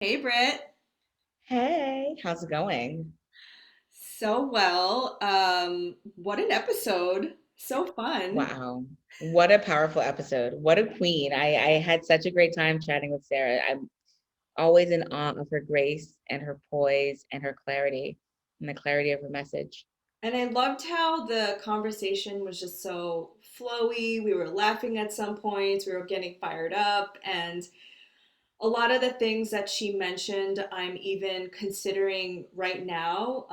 Hey Britt, Hey, how's it going? so well. What an episode. So fun. Wow, what a powerful episode. What a queen. I had such a great time chatting with Sarah. I'm always in awe of her grace and her poise and her clarity and the clarity of her message. And I loved how the conversation was just so flowy. We were laughing at some points, we were getting fired up, and a lot of the things that she mentioned, I'm even considering right now.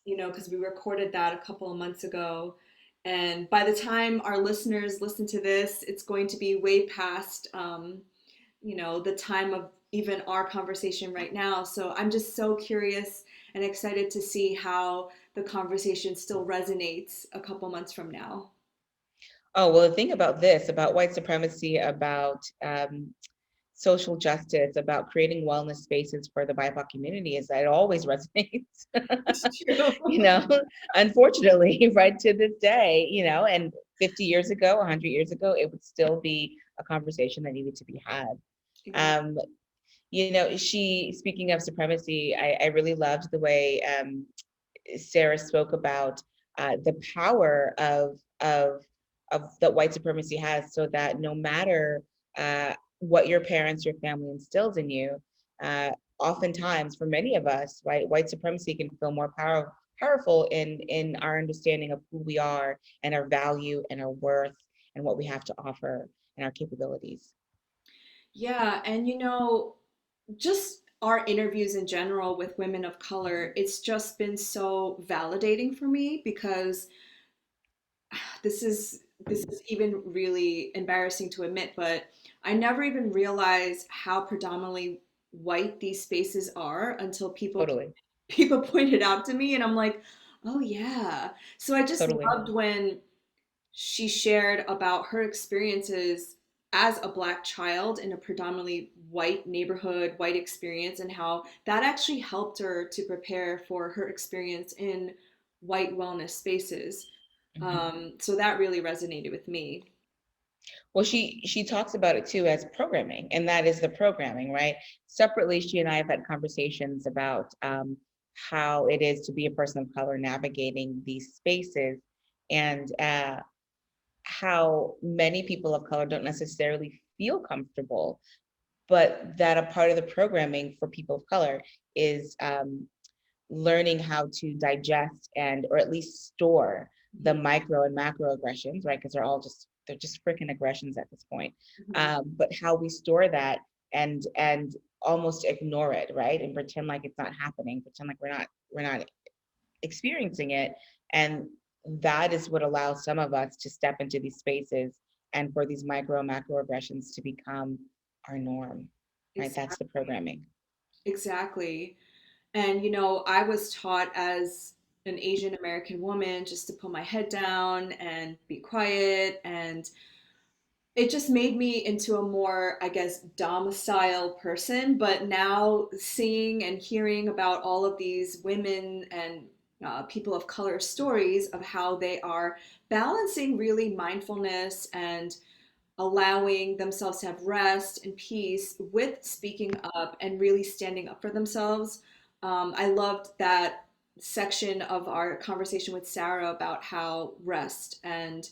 Because we recorded that a couple of months ago. And by the time our listeners listen to this, it's going to be way past the time of even our conversation right now. So I'm just so curious and excited to see how the conversation still resonates a couple months from now. Oh, well, the thing about this, about white supremacy, about social justice, about creating wellness spaces for the BIPOC community is that it always resonates. It's true. you know, Unfortunately, right to this day, and 50 years ago, 100 years ago, it would still be a conversation that needed to be had. Exactly. Um, speaking of supremacy, I really loved the way Sarah spoke about the power of that white supremacy has, so that no matter what your parents, your family instills in you, uh, oftentimes for many of us, right, white supremacy can feel more powerful in our understanding of who we are and our value and our worth and what we have to offer and our capabilities. Yeah, and just our interviews in general with women of color, it's just been so validating for me because this is even really embarrassing to admit, but I never even realized how predominantly white these spaces are until people Totally, people pointed out to me, and I'm like, oh yeah. So I just totally. loved when she shared about her experiences as a black child in a predominantly white neighborhood, white experience, and how that actually helped her to prepare for her experience in white wellness spaces. Mhm. So that really resonated with me. Well, she talks about it too as programming, and that is the programming, right? Separately, she and I have had conversations about how it is to be a person of color navigating these spaces, and how many people of color don't necessarily feel comfortable, but that a part of the programming for people of color is learning how to digest and or at least store the Mhm, micro and macro aggressions, right? Because they're just freaking aggressions at this point. mhm. But how we store that and almost ignore it, right? And pretend like it's not happening, pretend like we're not experiencing it. And that is what allows some of us to step into these spaces and for these micro and macro aggressions to become our norm, right? That's the Exactly. programming. Exactly. And I was taught as an Asian American woman just to put my head down and be quiet, and it just made me into a more, I guess, domicile person. But now seeing and hearing about all of these women and people of color stories of how they are balancing really mindfulness and allowing themselves to have rest and peace with speaking up and really standing up for themselves. I loved that section of our conversation with Sarah about how rest and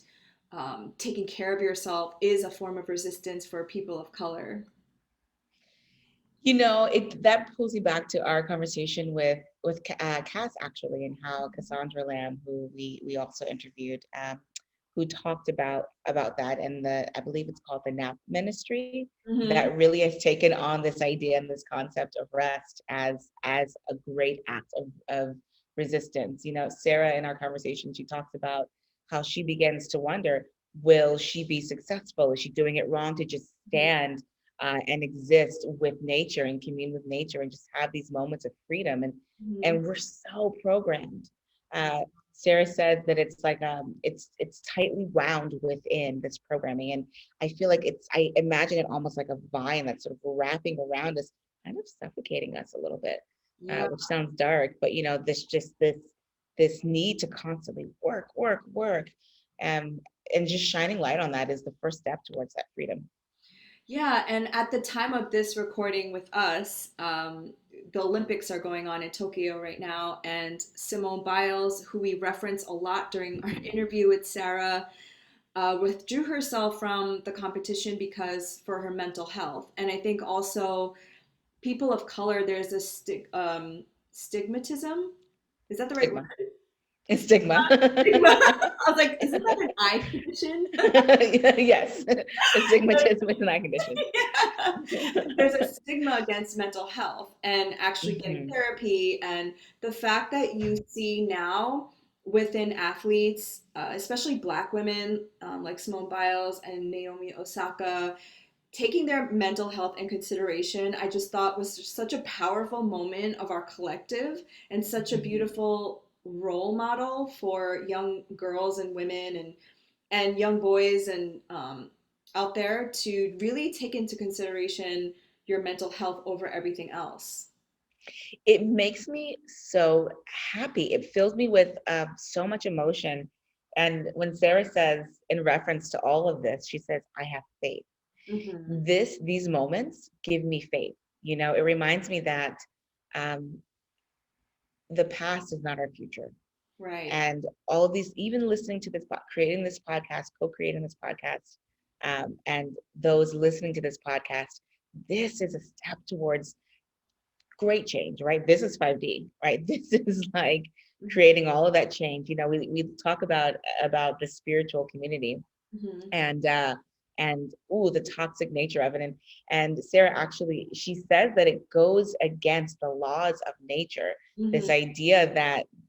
taking care of yourself is a form of resistance for people of color. It that pulls you back to our conversation with Cass actually, and how Cassandra Lamb, who we also interviewed, who talked about that, and the I believe it's called the Nap Ministry, Hmm. that really has taken on this idea and this concept of rest as a great act of resistance. Sarah in our conversation, she talks about how she begins to wonder, will she be successful? Is she doing it wrong to just stand and exist with nature and commune with nature and just have these moments of freedom? and Hmm. and we're so programmed. uh, Sarah said that it's like it's tightly wound within this programming, and I feel like I imagine it almost like a vine that's sort of wrapping around us, kind of suffocating us a little bit, Yeah, which sounds dark, but this need to constantly work, and just shining light on that is the first step towards that freedom. Yeah, and at the time of this recording with us, the Olympics are going on in Tokyo right now, and Simone Biles, who we reference a lot during our interview with Sarah, withdrew herself from the competition because for her mental health. And I think also people of color, there's a stigmatism. Is that the right word? Stigma. It's stigma. Stigma. I was like, isn't that an eye condition? Yes. Astigmatism is an eye condition. Yeah. There's a stigma against mental health and actually getting Hmm. therapy, and the fact that you see now within athletes, especially Black women, like Simone Biles and Naomi Osaka, taking their mental health in consideration, I just thought was just such a powerful moment of our collective and such a beautiful role model for young girls and women and young boys and out there to really take into consideration your mental health over everything else. It makes me so happy. It fills me with so much emotion. And when Sarah says, in reference to all of this, she says, I have faith. Hmm. These moments give me faith. You know, it reminds me that um, the past is not our future. Right. And all of these, even listening to this, creating this podcast, co-creating this podcast, and those listening to this podcast, this is a step towards great change, right? This is 5D, right? This is like Hmm. creating all of that change. You know, we talk about the spiritual community Hmm. and the toxic nature of it. And Sarah actually, she says that it goes against the laws of nature. This Hmm. idea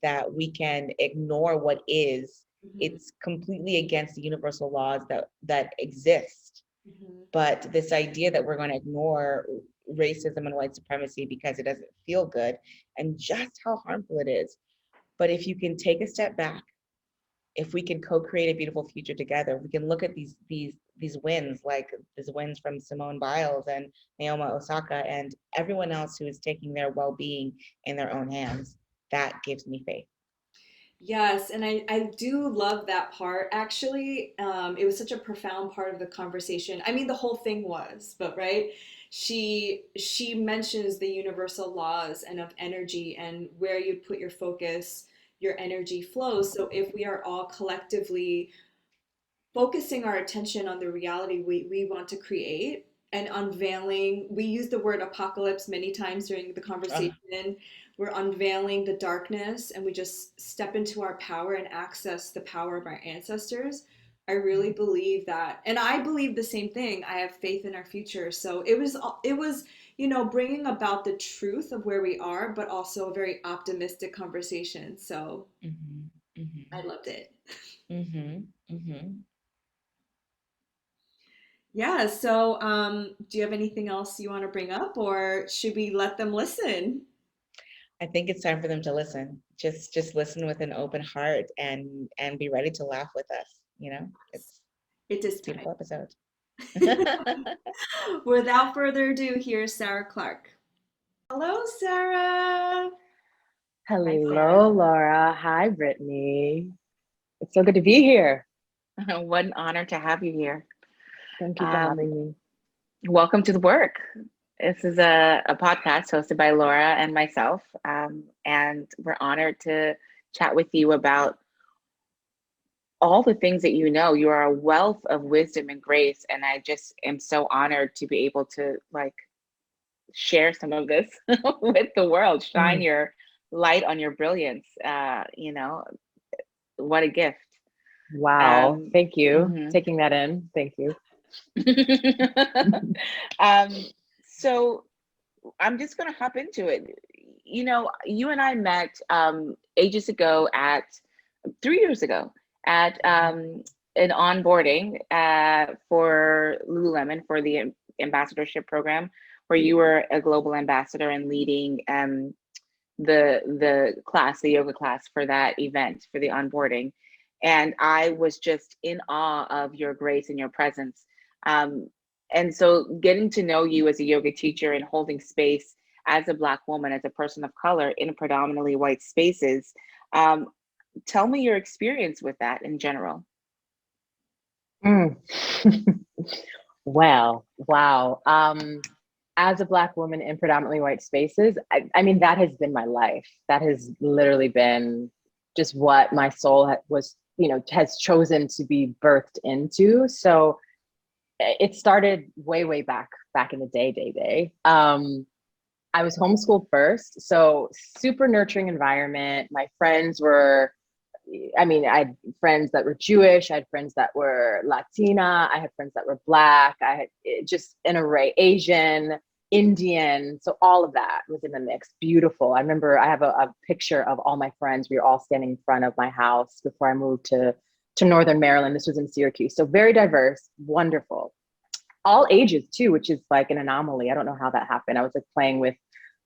that we can ignore what is, Hmm. it's completely against the universal laws that exist. Hmm. But this idea that we're going to ignore racism and white supremacy because it doesn't feel good, and just how harmful it is. But if you can take a step back, if we can co-create a beautiful future together, we can look at these wins, like these wins from Simone Biles and Naomi Osaka and everyone else who is taking their well-being in their own hands. That gives me faith. Yes, and I do love that part actually. It was such a profound part of the conversation. I mean, the whole thing was, but right, she mentions the universal laws and of energy and where you put your focus, your energy flows. So if we are all collectively focusing our attention on the reality we want to create and unveiling, we use the word apocalypse many times during the Uh, conversation. We're unveiling the darkness and we just step into our power and access the power of our ancestors. I really believe that, and I believe the same thing. I have faith in our future. So it was bringing about the truth of where we are, but also a very optimistic conversation. So mhm, I mhm, loved it. mhm, mhm. Yeah, so do you have anything else you want to bring up, or should we let them listen? I think it's time for them to listen. Just listen with an open heart and be ready to laugh with us. You know, It is it's a time. beautiful episode. Without further ado, here's Sarah Clark. Hello, Sarah. Hi, Sarah. Hello, Laura. Hi, Brittany. It's so good to be here. What an honor to have you here. Thank you for Um, having me. Welcome to the Work. This is a podcast hosted by Laura and myself, and we're honored to chat with you about all the things that you know. You are a wealth of wisdom and grace, and I just am so honored to be able to like share some of this with the world. Shine Mhm. your light on your brilliance. What a gift. Wow. Um, Thank you. mhm. Taking that in. Thank you. um, so I'm just going to hop into it. You know, you and I met ages ago at 3 years ago at an onboarding for Lululemon for the ambassadorship program, where you were a global ambassador and leading the class, the yoga class for that event for the onboarding. And I was just in awe of your grace and your presence. Um, and so getting to know you as a yoga teacher and holding space as a Black woman, as a person of color in predominantly white spaces, um, tell me your experience with that in general. Mm. Well, wow. As a Black woman in predominantly white spaces, I mean, that has been my life. That has literally been just what my soul was, has chosen to be birthed into. So it started way, way back in the day. I was homeschooled first, so super nurturing environment. My friends were, I mean, I had friends that were Jewish, I had friends that were Latina, I had friends that were Black, I had just an array, Asian, Indian. So all of that was in the mix. Beautiful. I remember I have a picture of all my friends. We were all standing in front of my house before I moved to Northern Maryland. This was in Syracuse. So very diverse, wonderful. All ages too, which is like an anomaly. I don't know how that happened. I was like playing with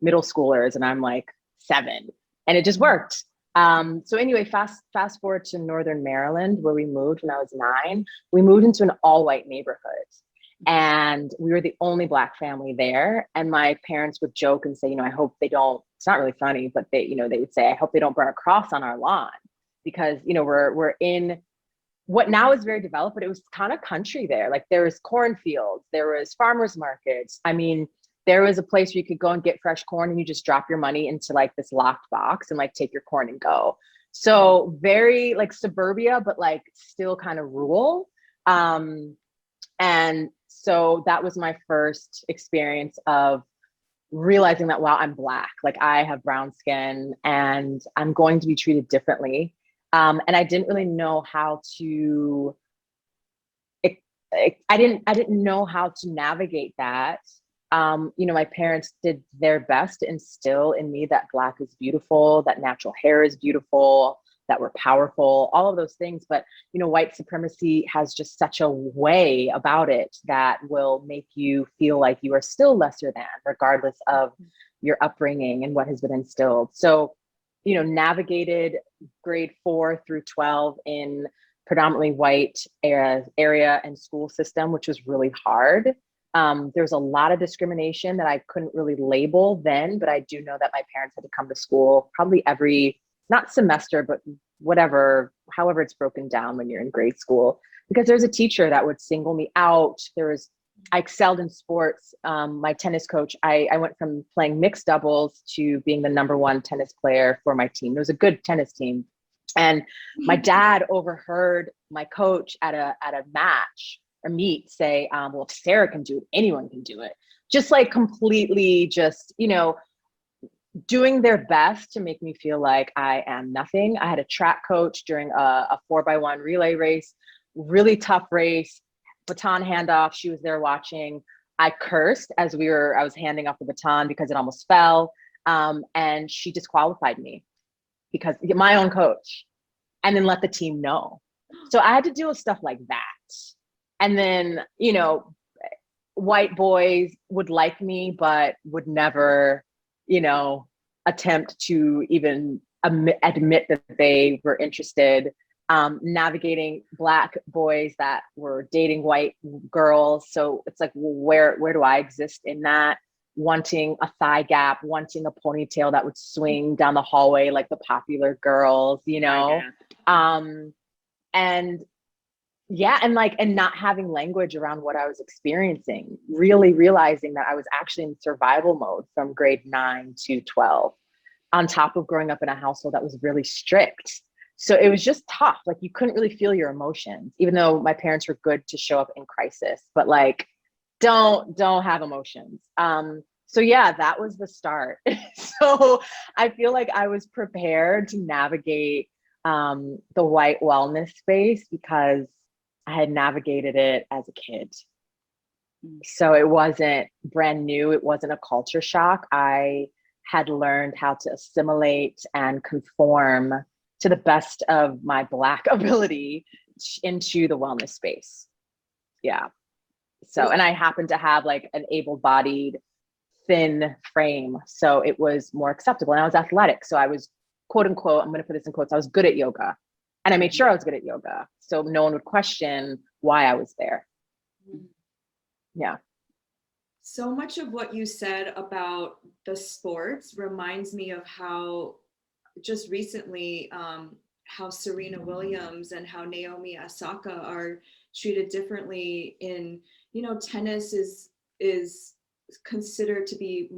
middle schoolers and I'm like 7 and it just worked. So anyway, fast forward to Northern Maryland where we moved when I was 9. We moved into an all white neighborhood and we were the only Black family there. And my parents would joke and say, I hope they don't, it's not really funny, but they would say, I hope they don't burn a cross on our lawn because, we're in what now is very developed, but it was kind of country there. Like there was cornfields, there was farmers markets. I mean, there was a place where you could go and get fresh corn and you just drop your money into like this locked box and like take your corn and go. So very like suburbia, but like still kind of rural. And so that was my first experience of realizing that, wow, I'm Black, like I have brown skin and I'm going to be treated differently. And I didn't really know how to, I didn't know how to navigate that. My parents did their best to instill in me that Black is beautiful, that natural hair is beautiful, that we're powerful, all of those things. But, white supremacy has just such a way about it that will make you feel like you are still lesser than, regardless of your upbringing and what has been instilled. So, navigated grade 4 through 12 in predominantly white area and school system, which was really hard. There was a lot of discrimination that I couldn't really label then, but I do know that my parents had to come to school probably every, not semester, but however it's broken down when you're in grade school, because there's a teacher that would single me out. I excelled in sports. My tennis coach, I went from playing mixed doubles to being the #1 tennis player for my team. It was a good tennis team. And my dad overheard my coach at a match or meet say, well, if Sarah can do it, anyone can do it. Just like completely just, doing their best to make me feel like I am nothing. I had a track coach during a 4x1 relay race, really tough race, baton handoff. She was there watching. I cursed as I was handing off the baton because it almost fell. And she disqualified me because my own coach, and then let the team know. So I had to deal with stuff like that. And then, white boys would like me, but would never, attempt to even admit that they were interested. Navigating Black boys that were dating white girls. So it's like, well, where do I exist in that? Wanting a thigh gap, wanting a ponytail that would swing down the hallway like the popular girls, and yeah, and not having language around what I was experiencing, really realizing that I was actually in survival mode from grade 9 to 12, on top of growing up in a household that was really strict. So it was just tough. Like you couldn't really feel your emotions, even though my parents were good to show up in crisis, but like, don't have emotions. So yeah, that was the start. So I feel like I was prepared to navigate the white wellness space because I had navigated it as a kid. So it wasn't brand new. It wasn't a culture shock. I had learned how to assimilate and conform to the best of my Black ability into the wellness space. Yeah. So, and I happened to have like an able-bodied, thin frame. So it was more acceptable. And I was athletic. So I was, quote unquote, I'm going to put this in quotes, I was good at yoga. And I made sure I was good at yoga. So no one would question why I was there. Yeah. So much of what you said about the sports reminds me of how just recently, how Serena Williams and how Naomi Osaka are treated differently in tennis is considered to be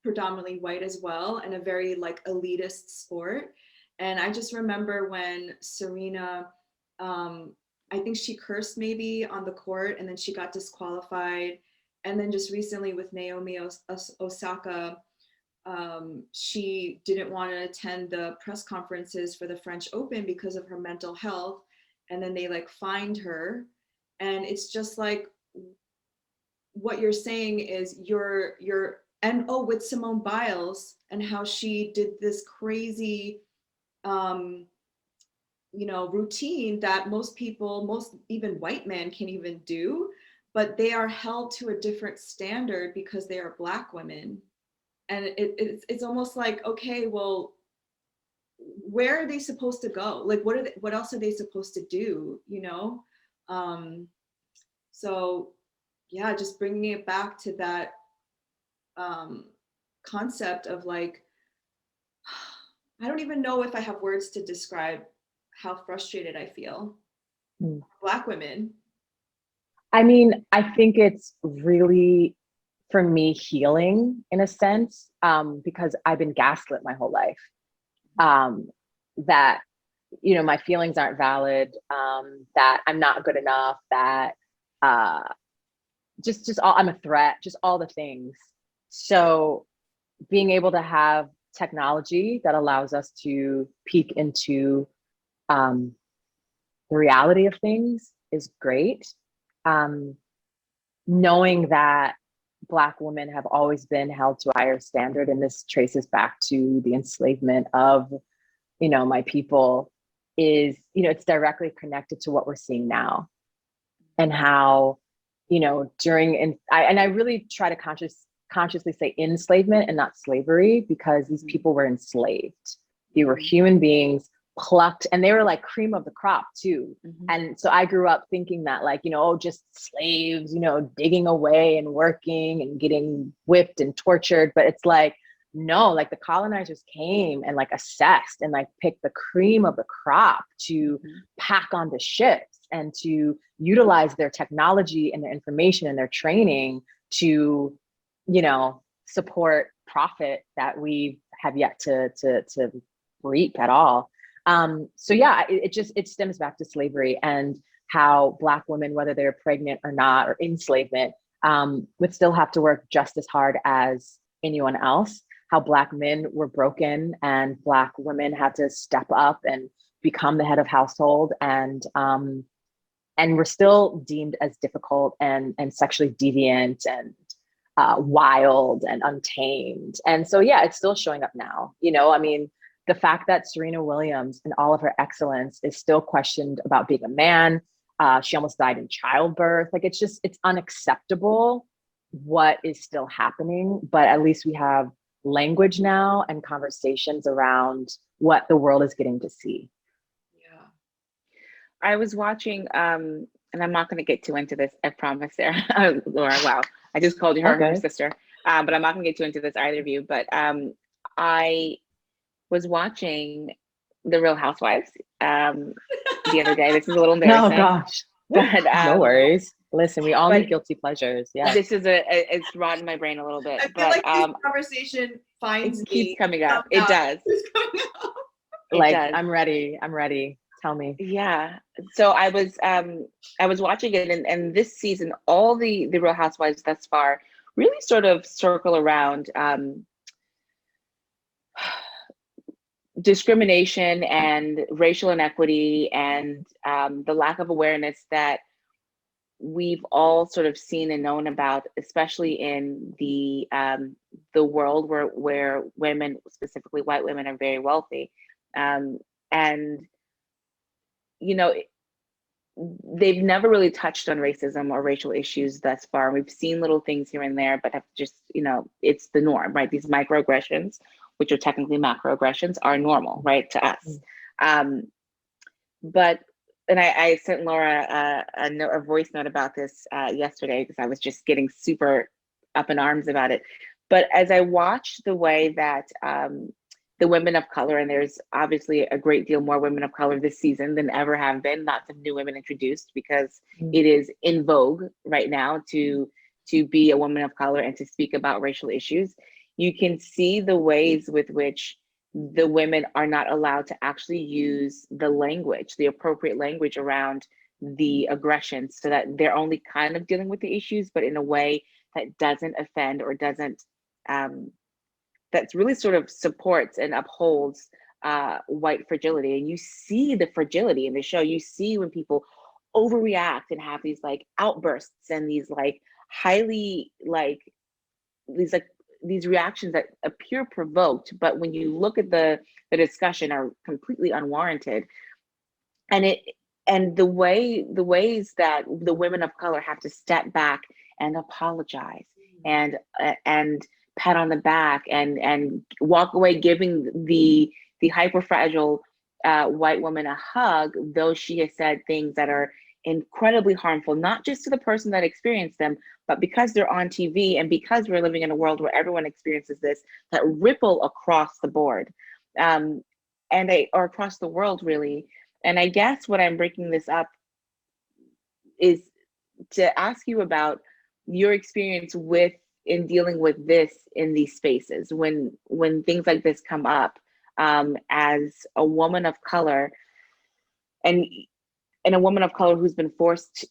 predominantly white as well, and a very like elitist sport. And I just remember when Serena, I think she cursed maybe on the court, and then she got disqualified. And then just recently with Naomi Osaka, she didn't want to attend the press conferences for the French Open because of her mental health, and then they like fined her. And it's just like, what you're saying is you're and oh, with Simone Biles and how she did this crazy um routine that most people, most even white men can't even do, but they are held to a different standard because they are Black women. And it's almost like, okay, well, where are they supposed to go? Like, what else are they supposed to do, um so yeah, just bringing it back to that um concept of like, I don't even know if I have words to describe how frustrated I feel. Mm. Black women. I mean, I think it's really, for me, healing in a sense, because I've been gaslit my whole life. That, my feelings aren't valid, that I'm not good enough, that uh, just all, I'm a threat, just all the things. So being able to have technology that allows us to peek into um, the reality of things is great. Um, Knowing that Black women have always been held to a higher standard, and this traces back to the enslavement of, my people, is, it's directly connected to what we're seeing now, and how, and I really try to consciously say enslavement and not slavery, because these people were enslaved. They were human beings plucked, and they were like cream of the crop too. Mhm. And so I grew up thinking that, like, oh, just slaves, digging away and working and getting whipped and tortured. But it's like, no, like the colonizers came and like assessed and like picked the cream of the crop to pack onto ships and to utilize their technology and their information and their training to, support profit that we have yet to reap at all. So yeah, it stems back to slavery, and how Black women, whether they're pregnant or not, or enslavement, would still have to work just as hard as anyone else. How Black men were broken, and Black women had to step up and become the head of household, and were still deemed as difficult and sexually deviant and wild and untamed. And so yeah, it's still showing up now. I mean, the fact that Serena Williams, in all of her excellence, is still questioned about being a man. She almost died in childbirth. Like, it's unacceptable what is still happening. But at least we have language now and conversations around what the world is getting to see. Yeah. I was watching, and I'm not going to get too into this, I promise, Sarah. Laura, wow. I just called her her sister, but I'm not going to get too into this, either of you. But I was watching the Real Housewives the other day. This is a little embarrassing. Oh gosh, but no worries. Listen, we all need guilty pleasures. Yeah, this is it's rotten my brain a little bit. I feel but like this conversation finds it keeps me coming up. It does. Like, does. I'm ready. Tell me. Yeah. So I was watching it, and this season, all the Real Housewives thus far really sort of circle around discrimination and racial inequity, and the lack of awareness that we've all sort of seen and known about, especially in the world where women, specifically white women, are very wealthy, and they've never really touched on racism or racial issues thus far. We've seen little things here and there, but have just, it's the norm, right? These microaggressions, which are technically macroaggressions, are normal, right, to us. But, and I sent Laura a voice note about this yesterday, because I was just getting super up in arms about it. But as I watched the way that the women of color, and there's obviously a great deal more women of color this season than ever have been, lots of new women introduced because it is in vogue right now to be a woman of color and to speak about racial issues. You can see the ways with which the women are not allowed to actually use the language, the appropriate language around the aggression, so that they're only kind of dealing with the issues, but in a way that doesn't offend or doesn't that's really sort of supports and upholds white fragility. And you see the fragility in the show. You see when people overreact and have these like outbursts and these like highly like these reactions that appear provoked, but when you look at the discussion are completely unwarranted. And it and the ways that the women of color have to step back and apologize and pat on the back and walk away giving the hyper fragile white woman a hug, though she has said things that are incredibly harmful, not just to the person that experienced them, but because they're on TV and because we're living in a world where everyone experiences this, that ripple across the board, or across the world, really. And I guess what I'm breaking this up is to ask you about your experience with in dealing with this in these spaces when things like this come up, as a woman of color and a woman of color who's been forced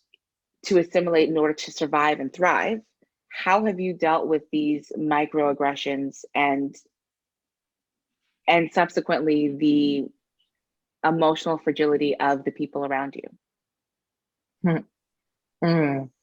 to assimilate in order to survive and thrive. How have you dealt with these microaggressions and subsequently the emotional fragility of the people around you? Mm.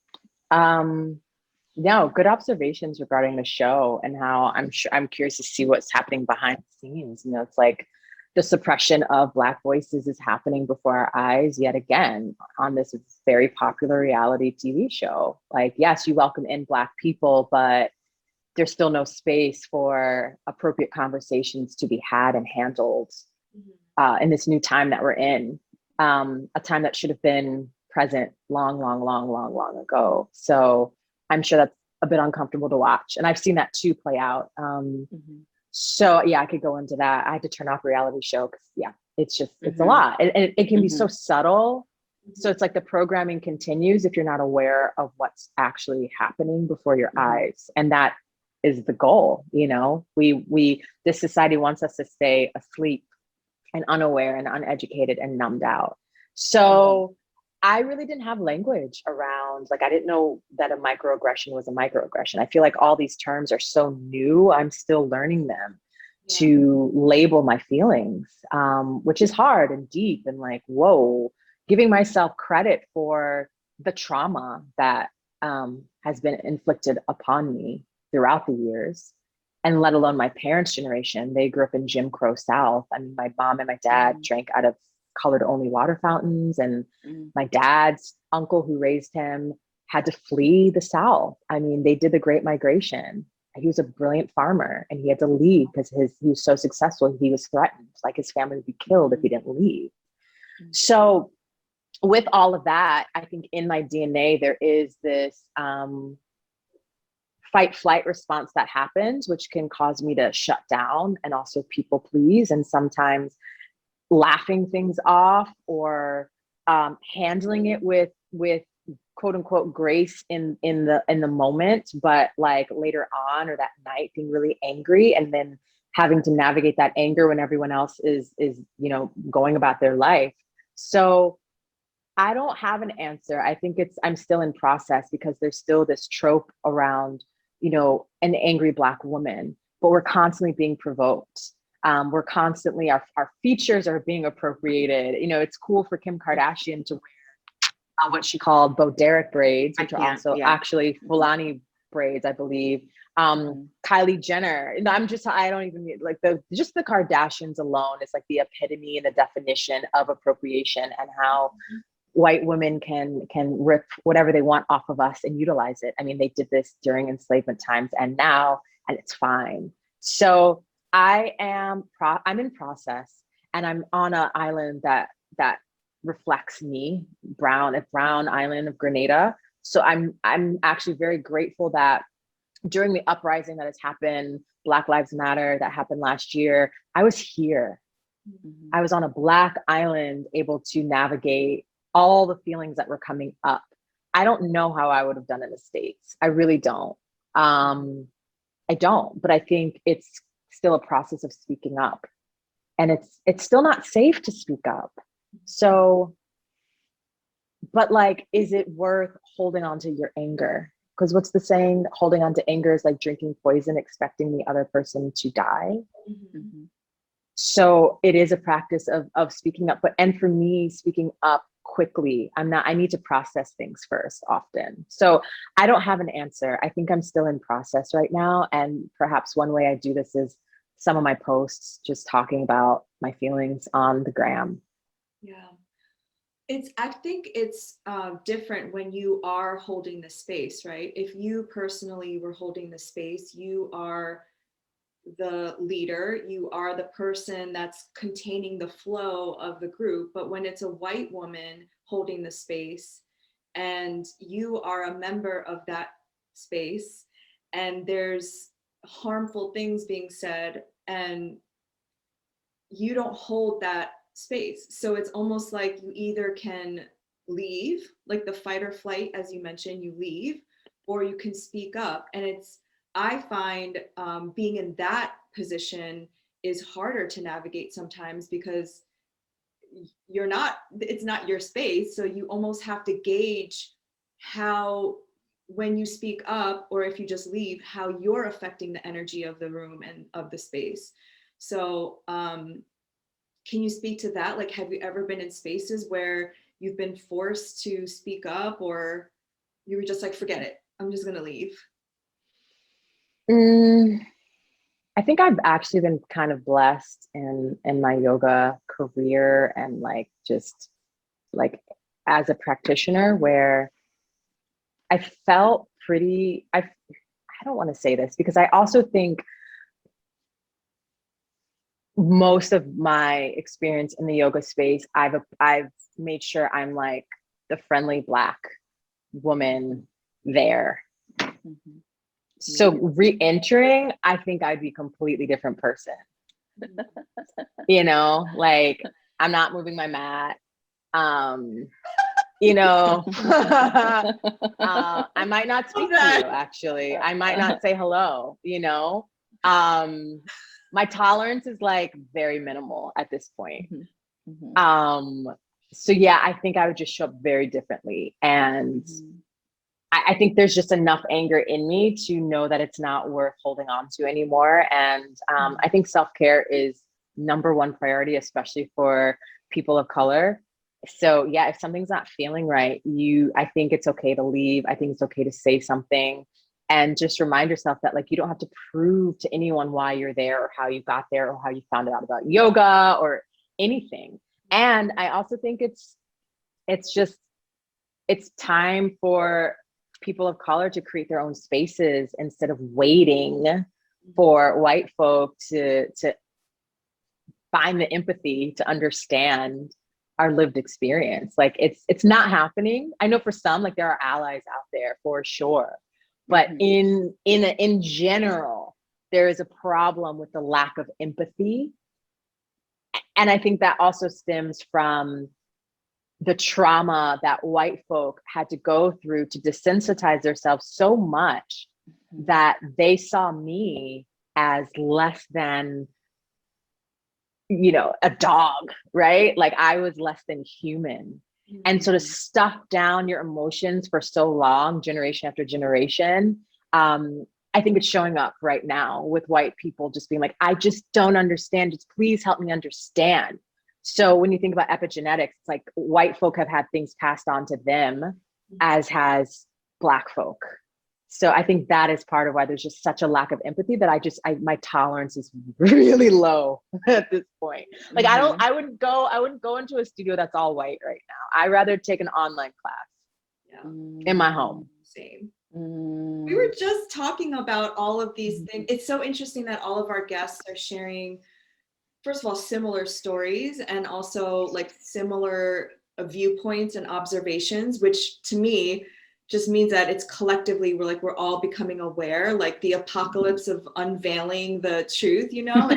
No, good observations regarding the show and how I'm curious to see what's happening behind the scenes. You know, it's like the suppression of Black voices is happening before our eyes yet again on this very popular reality TV show. Like, yes, you welcome in Black people, but there's still no space for appropriate conversations to be had and handled in this new time that we're in, a time that should have been present long, long, long, long, long ago. So I'm sure that's a bit uncomfortable to watch. And I've seen that too play out. So yeah, I could go into that. I had to turn off a reality show because yeah, it's just, it's a lot. And it can be so subtle. So it's like the programming continues if you're not aware of what's actually happening before your eyes. And that is the goal. You know, this society wants us to stay asleep and unaware and uneducated and numbed out. So I really didn't have language around, like, I didn't know that a microaggression was a microaggression. I feel like all these terms are so new. I'm still learning them to label my feelings, which is hard and deep and like, whoa, giving myself credit for the trauma that has been inflicted upon me throughout the years. And let alone my parents' generation. They grew up in Jim Crow South. I mean, my mom and my dad drank out of colored only water fountains, and my dad's uncle who raised him had to flee the South. I mean, they did the Great Migration. He was a brilliant farmer and he had to leave because he was so successful. He was threatened, like his family would be killed if he didn't leave. So with all of that, I think in my DNA, there is this fight flight response that happens, which can cause me to shut down and also people please. And sometimes laughing things off or handling it with quote unquote grace in the moment, but like later on or that night being really angry and then having to navigate that anger when everyone else is you know going about their life. So I don't have an answer. I think I'm still in process because there's still this trope around, you know, an angry Black woman, but we're constantly being provoked. We're constantly, our features are being appropriated. You know, it's cool for Kim Kardashian to wear what she called Bo Derek braids, which are also actually Fulani braids, I believe. Kylie Jenner, and I don't even like the Kardashians alone is like the epitome and the definition of appropriation and how white women can rip whatever they want off of us and utilize it. I mean, they did this during enslavement times and now, and it's fine. So I'm in process, and I'm on an island that reflects me, a brown island of Grenada. So I'm actually very grateful that during the uprising that has happened Black Lives Matter that happened last year, I was here. Mhm. I was on a Black island, able to navigate all the feelings that were coming up. I don't know how I would have done in the States. I really don't. I don't, but I think it's still a process of speaking up, and it's still not safe to speak up. So, but like, is it worth holding on to your anger? Because what's the saying? Holding on to anger is like drinking poison, expecting the other person to die. Mhm. So it is a practice of speaking up. But and for me, speaking up quickly, I need to process things first often. So I don't have an answer. I think I'm still in process right now. And perhaps one way I do this is some of my posts just talking about my feelings on the gram. Yeah. I think it's different when you are holding the space, right? If you personally were holding the space, you are the leader, you are the person that's containing the flow of the group. But when it's a white woman holding the space and you are a member of that space and there's harmful things being said and you don't hold that space. So it's almost like you either can leave, like the fight or flight, as you mentioned, you leave, or you can speak up. And I find being in that position is harder to navigate sometimes because it's not your space. So you almost have to gauge how, when you speak up, or if you just leave, how you're affecting the energy of the room and of the space. So, can you speak to that? Like, have you ever been in spaces where you've been forced to speak up, or you were just like, forget it, I'm just gonna leave? Mm, I think I've actually been kind of blessed in my yoga career and like just like as a practitioner where I felt pretty I don't want to say this because I also think most of my experience in the yoga space, I've made sure I'm like the friendly Black woman there. Mhm. So re-entering, I think I'd be a completely different person. You know, like I'm not moving my mat. You know, I might not speak to you actually. I might not say hello, you know. My tolerance is like very minimal at this point. Mhm. Mhm. So yeah, I think I would just show up very differently. And Mhm. I think there's just enough anger in me to know that it's not worth holding on to anymore. And I think self-care is number one priority, especially for people of color. So yeah, if something's not feeling right, I think it's okay to leave. I think it's okay to say something and just remind yourself that like you don't have to prove to anyone why you're there or how you got there or how you found out about yoga or anything. And I also think it's just it's time for people of color to create their own spaces instead of waiting for white folk to find the empathy to understand our lived experience. Like it's not happening. I know for some, like there are allies out there for sure, but in general, there is a problem with the lack of empathy, and I think that also stems from the trauma that white folk had to go through to desensitize themselves so much that they saw me as less than, you know, a dog, right? Like I was less than human. And so to stuff down your emotions for so long, generation after generation, I think it's showing up right now with white people just being like, I just don't understand. Just please help me understand. So when you think about epigenetics, it's like white folk have had things passed on to them, as has Black folk. So I think that is part of why there's just such a lack of empathy that my tolerance is really low at this point. Like I wouldn't go into a studio that's all white right now. I'd rather take an online class in my home. Same. We were just talking about all of these things. It's so interesting that all of our guests are sharing, first of all, similar stories and also like similar viewpoints and observations, which to me just means that it's collectively, we're all becoming aware, like the apocalypse of unveiling the truth, you know?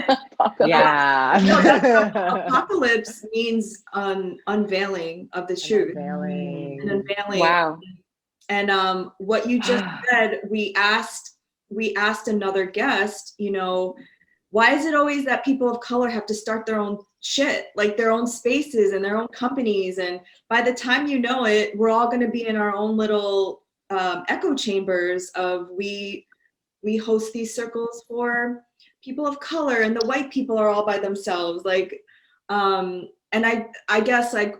Yeah. No, that's apocalypse means unveiling of the truth. And Unveiling. unveiling. Wow. And what you just said, we asked another guest, you know, why is it always that people of color have to start their own shit, like their own spaces and their own companies? And by the time you know it, we're all going to be in our own little echo chambers of we host these circles for people of color, and the white people are all by themselves. Like, and I guess like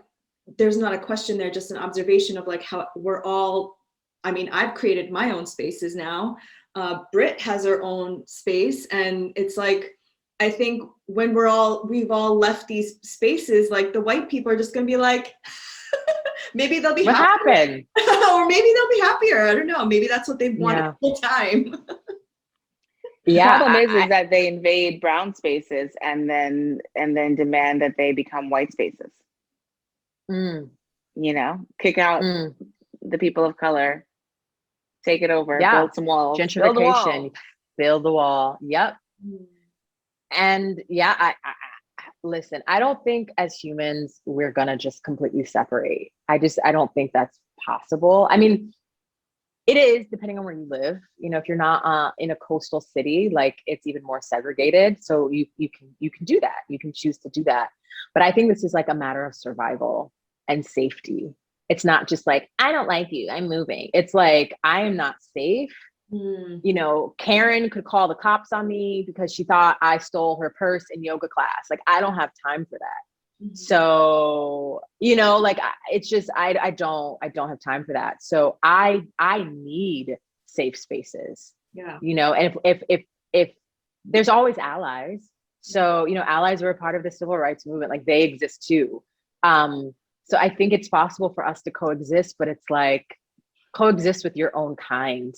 there's not a question there, just an observation of like how we're all. I mean, I've created my own spaces now. Britt has her own space, and it's like I think when we've all left these spaces, like the white people are just gonna be like, maybe they'll be What happier. happened? Or maybe they'll be happier. I don't know. Maybe that's what they've wanted the whole time. The Yeah. problem is that they invade brown spaces and then demand that they become white spaces. Mm, You know, kick out the people of color, take it over, yeah. build some walls, Gentrification, build the wall. Yep. And yeah, I listen, I don't think as humans we're gonna just completely separate. I don't think that's possible. I mean, it is depending on where you live. You know, if you're not in a coastal city, like it's even more segregated. So you can do that. You can choose to do that. But I think this is like a matter of survival and safety. It's not just like, I don't like you, I'm moving. It's like, I am not safe. You know, Karen could call the cops on me because she thought I stole her purse in yoga class. Like, I don't have time for that. So, you know, like it's just, I don't have time for that. So I need safe spaces, you know, and if there's always allies. So, you know, allies are a part of the civil rights movement, like they exist too. So I think it's possible for us to coexist, but it's like coexist with your own kind,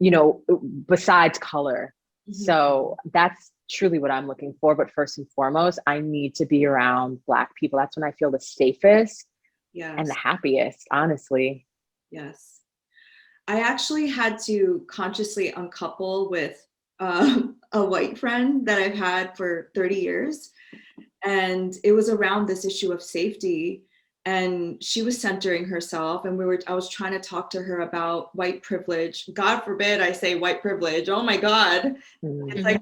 you know, besides color. So that's truly what I'm looking for. But first and foremost, I need to be around Black people. That's when I feel the safest and the happiest, honestly. Yes. I actually had to consciously uncouple with a white friend that I've had for 30 years. And it was around this issue of safety. And she was centering herself, and I was trying to talk to her about white privilege. God forbid I say white privilege. Oh my God. It's like,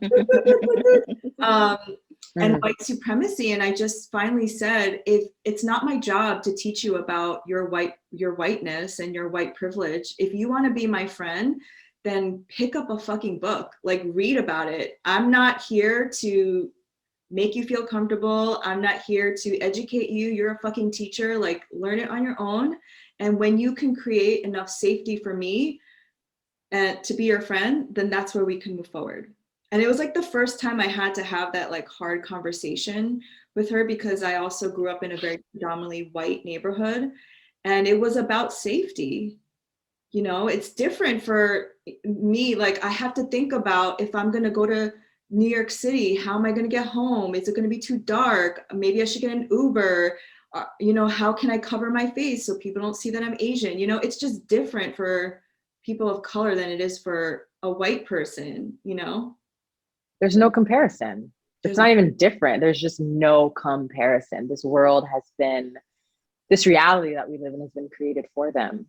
and white supremacy. And I just finally said, if it's not my job to teach you about your whiteness and your white privilege, if you want to be my friend, then pick up a fucking book, like read about it. I'm not here to make you feel comfortable. I'm not here to educate you. You're a fucking teacher. Like, learn it on your own. And when you can create enough safety for me and to be your friend, then that's where we can move forward. And it was like the first time I had to have that like hard conversation with her, because I also grew up in a very predominantly white neighborhood, and it was about safety. You know, it's different for me. Like, I have to think about, if I'm going to go to New York City, how am I going to get home? Is it going to be too dark? Maybe I should get an Uber. You know, how can I cover my face so people don't see that I'm Asian? You know, it's just different for people of color than it is for a white person, you know? There's no comparison. It's not even different. There's just no comparison. This reality that we live in has been created for them.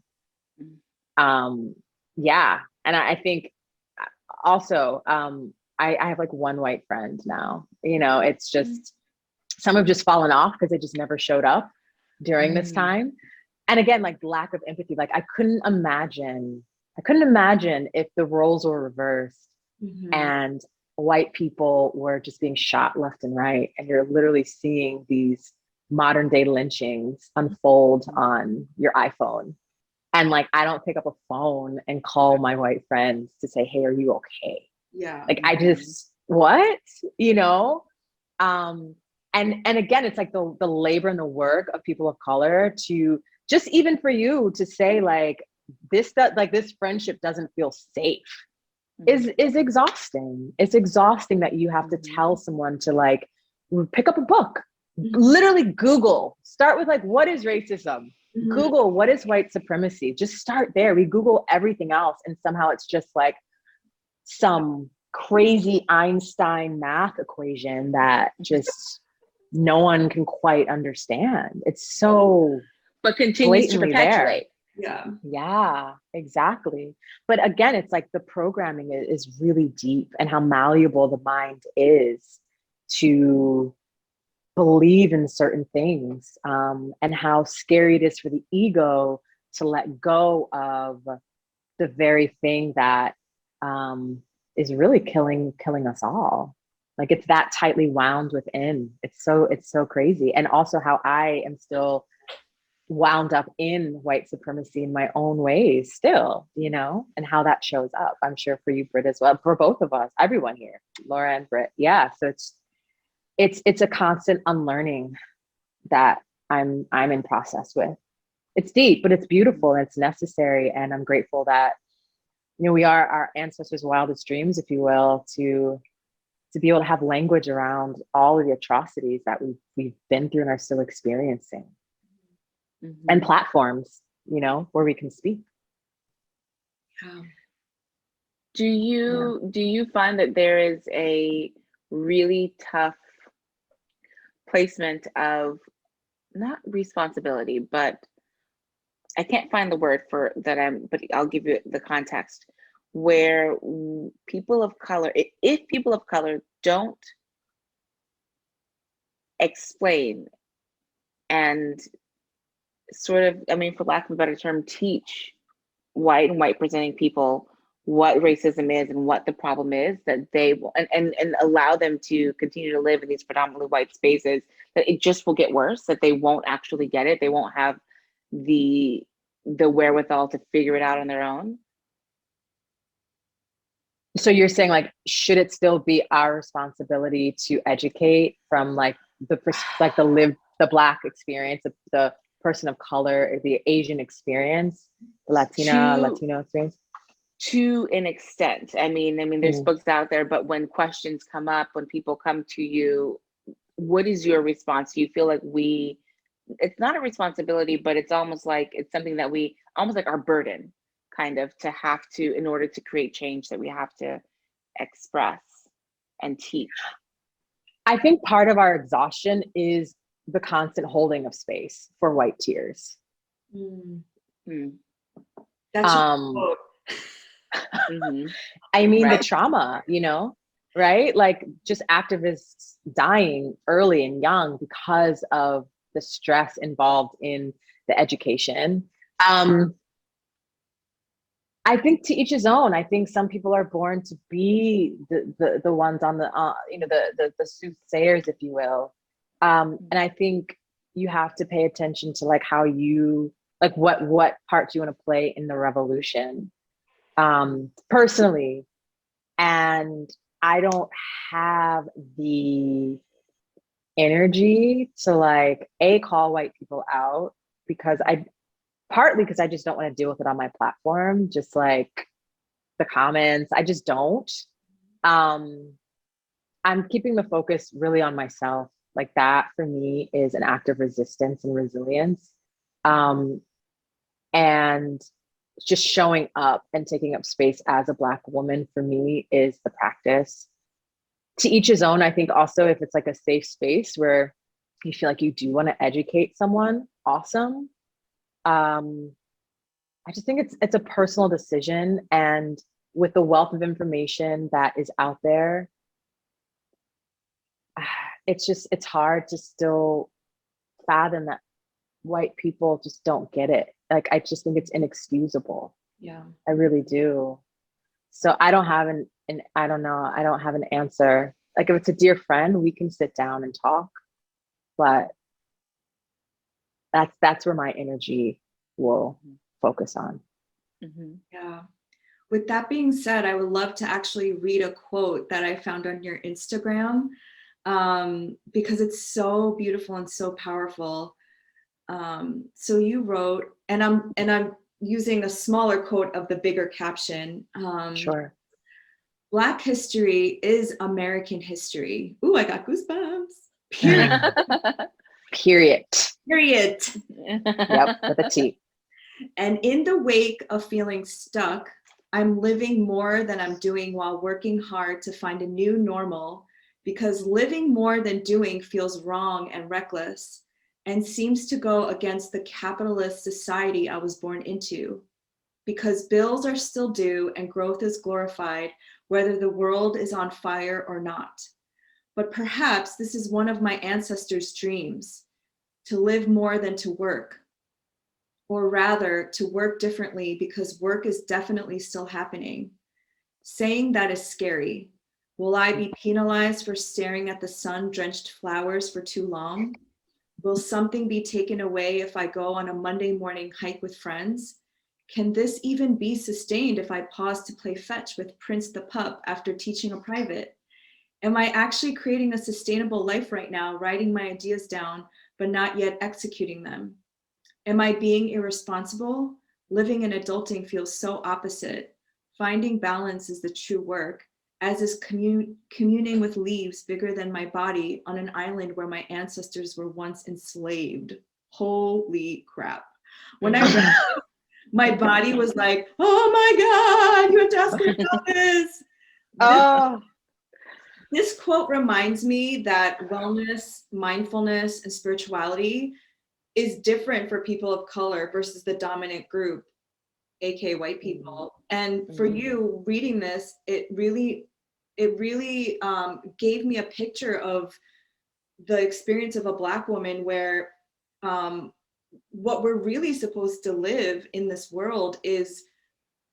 Yeah. And I think also, I have like one white friend now. You know, it's just, some have just fallen off because they just never showed up during this time. And again, like lack of empathy. Like I couldn't imagine if the roles were reversed and white people were just being shot left and right. And you're literally seeing these modern day lynchings unfold on your iPhone. And like, I don't pick up a phone and call my white friends to say, hey, are you okay? Yeah. Like, I just, what, you know? And again, it's like the labor and the work of people of color to just, even for you to say like, this friendship doesn't feel safe is exhausting. It's exhausting that you have to tell someone to like, pick up a book, literally Google, start with like, what is racism? Mhm. Google what is white supremacy. Just start there. We Google everything else, and somehow it's just like some crazy Einstein math equation that just no one can quite understand. It's so But continues to blatantly there. perpetuate. Yeah. Yeah, exactly. But again, it's like the programming is really deep, and how malleable the mind is to believe in certain things, and how scary it is for the ego to let go of the very thing that is really killing us all. Like, it's that tightly wound within. It's so crazy. And also how I am still wound up in white supremacy in my own ways still, and how that shows up. I'm sure for you, Britt, as well, for both of us, everyone here, Laura and Britt. Yeah. So it's a constant unlearning that I'm in process with. It's deep, but it's beautiful and it's necessary. And I'm grateful that, we are our ancestors' wildest dreams, if you will, to be able to have language around all of the atrocities that we've been through and are still experiencing, and platforms, where we can speak. Yeah. Do you find that there is a really tough placement of, not responsibility, but I can't find the word for that, but I'll give you the context, where people of color, if people of color don't explain and sort of, I mean, for lack of a better term, teach white and white presenting people what racism is and what the problem is, that they will, and allow them to continue to live in these predominantly white spaces, that it just will get worse, that they won't actually get it, they won't have the wherewithal to figure it out on their own. So you're saying, like, should it still be our responsibility to educate from like the Black experience, the person of color, the Asian experience, the Latino experience? To an extent. I mean, there's books out there, but when questions come up, when people come to you, what is your response? Do you feel like it's not a responsibility, but it's almost like it's something that almost like our burden, kind of, to have to, in order to create change, that we have to express and teach? I think part of our exhaustion is the constant holding of space for white tears. That's I mean, Right. the trauma, right? Like, just activists dying early and young because of the stress involved in the education. I think to each his own. I think some people are born to be the ones on the the soothsayers, if you will. And I think you have to pay attention to like how you like what part you want to play in the revolution, personally. And I don't have the energy to like call white people out, because partly because I just don't want to deal with it on my platform, just like the comments. I just don't. I'm keeping the focus really on myself. Like, that for me is an act of resistance and resilience. And just showing up and taking up space as a Black woman for me is the practice. To each his own. I think also, if it's like a safe space where you feel like you do want to educate someone, awesome. I just think it's a personal decision, and with the wealth of information that is out there, it's hard to still fathom that white people just don't get it. Like, I just think it's inexcusable. Yeah. I really do. So I don't have I don't know, I don't have an answer. Like, if it's a dear friend, we can sit down and talk, but that's where my energy will focus on. Yeah. With that being said, I would love to actually read a quote that I found on your Instagram, because it's so beautiful and so powerful. So you wrote, and I'm using a smaller quote of the bigger caption. Sure. Black history is American history. Ooh, I got goosebumps. Period. Period. Period. Yep, with a T. And in the wake of feeling stuck, I'm living more than I'm doing while working hard to find a new normal, because living more than doing feels wrong and reckless and seems to go against the capitalist society I was born into. Because bills are still due and growth is glorified, whether the world is on fire or not. But perhaps this is one of my ancestors' dreams, to live more than to work, or rather to work differently, because work is definitely still happening. Saying that is scary. Will I be penalized for staring at the sun-drenched flowers for too long? Will something be taken away if I go on a Monday morning hike with friends? Can this even be sustained if I pause to play fetch with Prince the pup after teaching a private? Am I actually creating a sustainable life right now, writing my ideas down, but not yet executing them? Am I being irresponsible? Living and adulting feels so opposite. Finding balance is the true work, as is communing with leaves bigger than my body on an island where my ancestors were once enslaved. Holy crap. When I read this, my body was like, oh my God, you have to ask yourself this. This, Oh, this quote reminds me that wellness, mindfulness, and spirituality is different for people of color versus the dominant group, aka white people. And for you reading this, it really gave me a picture of the experience of a Black woman, where um, what we're really supposed to live in this world is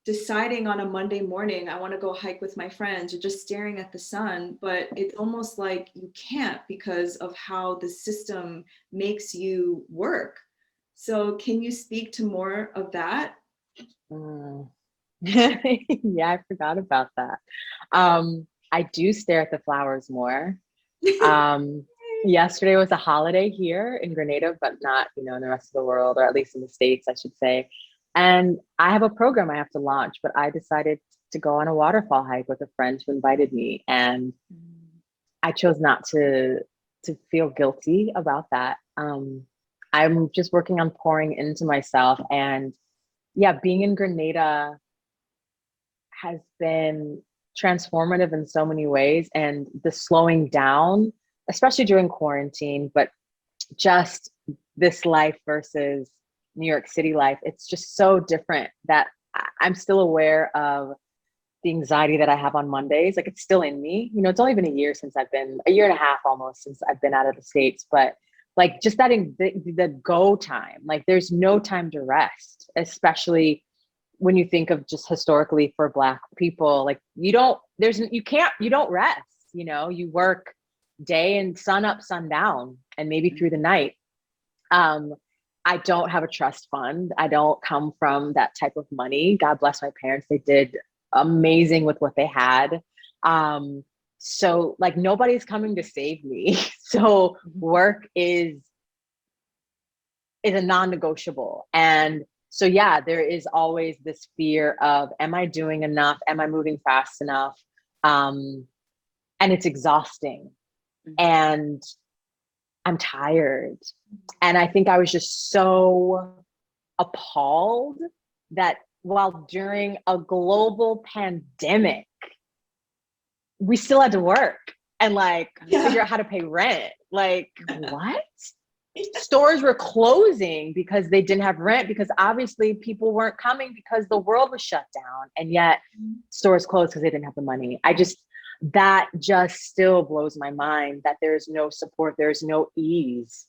deciding on a Monday morning, I want to go hike with my friends, or just staring at the sun. But it's almost like you can't, because of how the system makes you work. So can you speak to more of that? mm. Yeah, I forgot about that. I do stare at the flowers more. Um, Yesterday was a holiday here in Grenada, but not, in the rest of the world, or at least in the States, I should say. And I have a program I have to launch, but I decided to go on a waterfall hike with a friend who invited me. And I chose not to feel guilty about that. I'm just working on pouring into myself. And yeah, being in Grenada has been transformative in so many ways. And the slowing down, especially during quarantine, but just this life versus New York City life, it's just so different that I'm still aware of the anxiety that I have on Mondays. Like, it's still in me. It's only been a year and a half almost since I've been out of the States, but like, just that in the go time, like there's no time to rest, especially when you think of just historically for Black people. Like, you don't rest, you work day and sun up, sun down, and maybe through the night. I don't have a trust fund. I don't come from that type of money. God bless my parents. They did amazing with what they had. So like, nobody's coming to save me. So work is a non-negotiable. And so, yeah, there is always this fear of, am I doing enough? Am I moving fast enough? And it's exhausting. And I'm tired. And I think I was just so appalled that while during a global pandemic, we still had to work and figure out how to pay rent. Like, what? Stores were closing because they didn't have rent, because obviously people weren't coming because the world was shut down, and yet stores closed because they didn't have the money. That just still blows my mind, that there's no support, there's no ease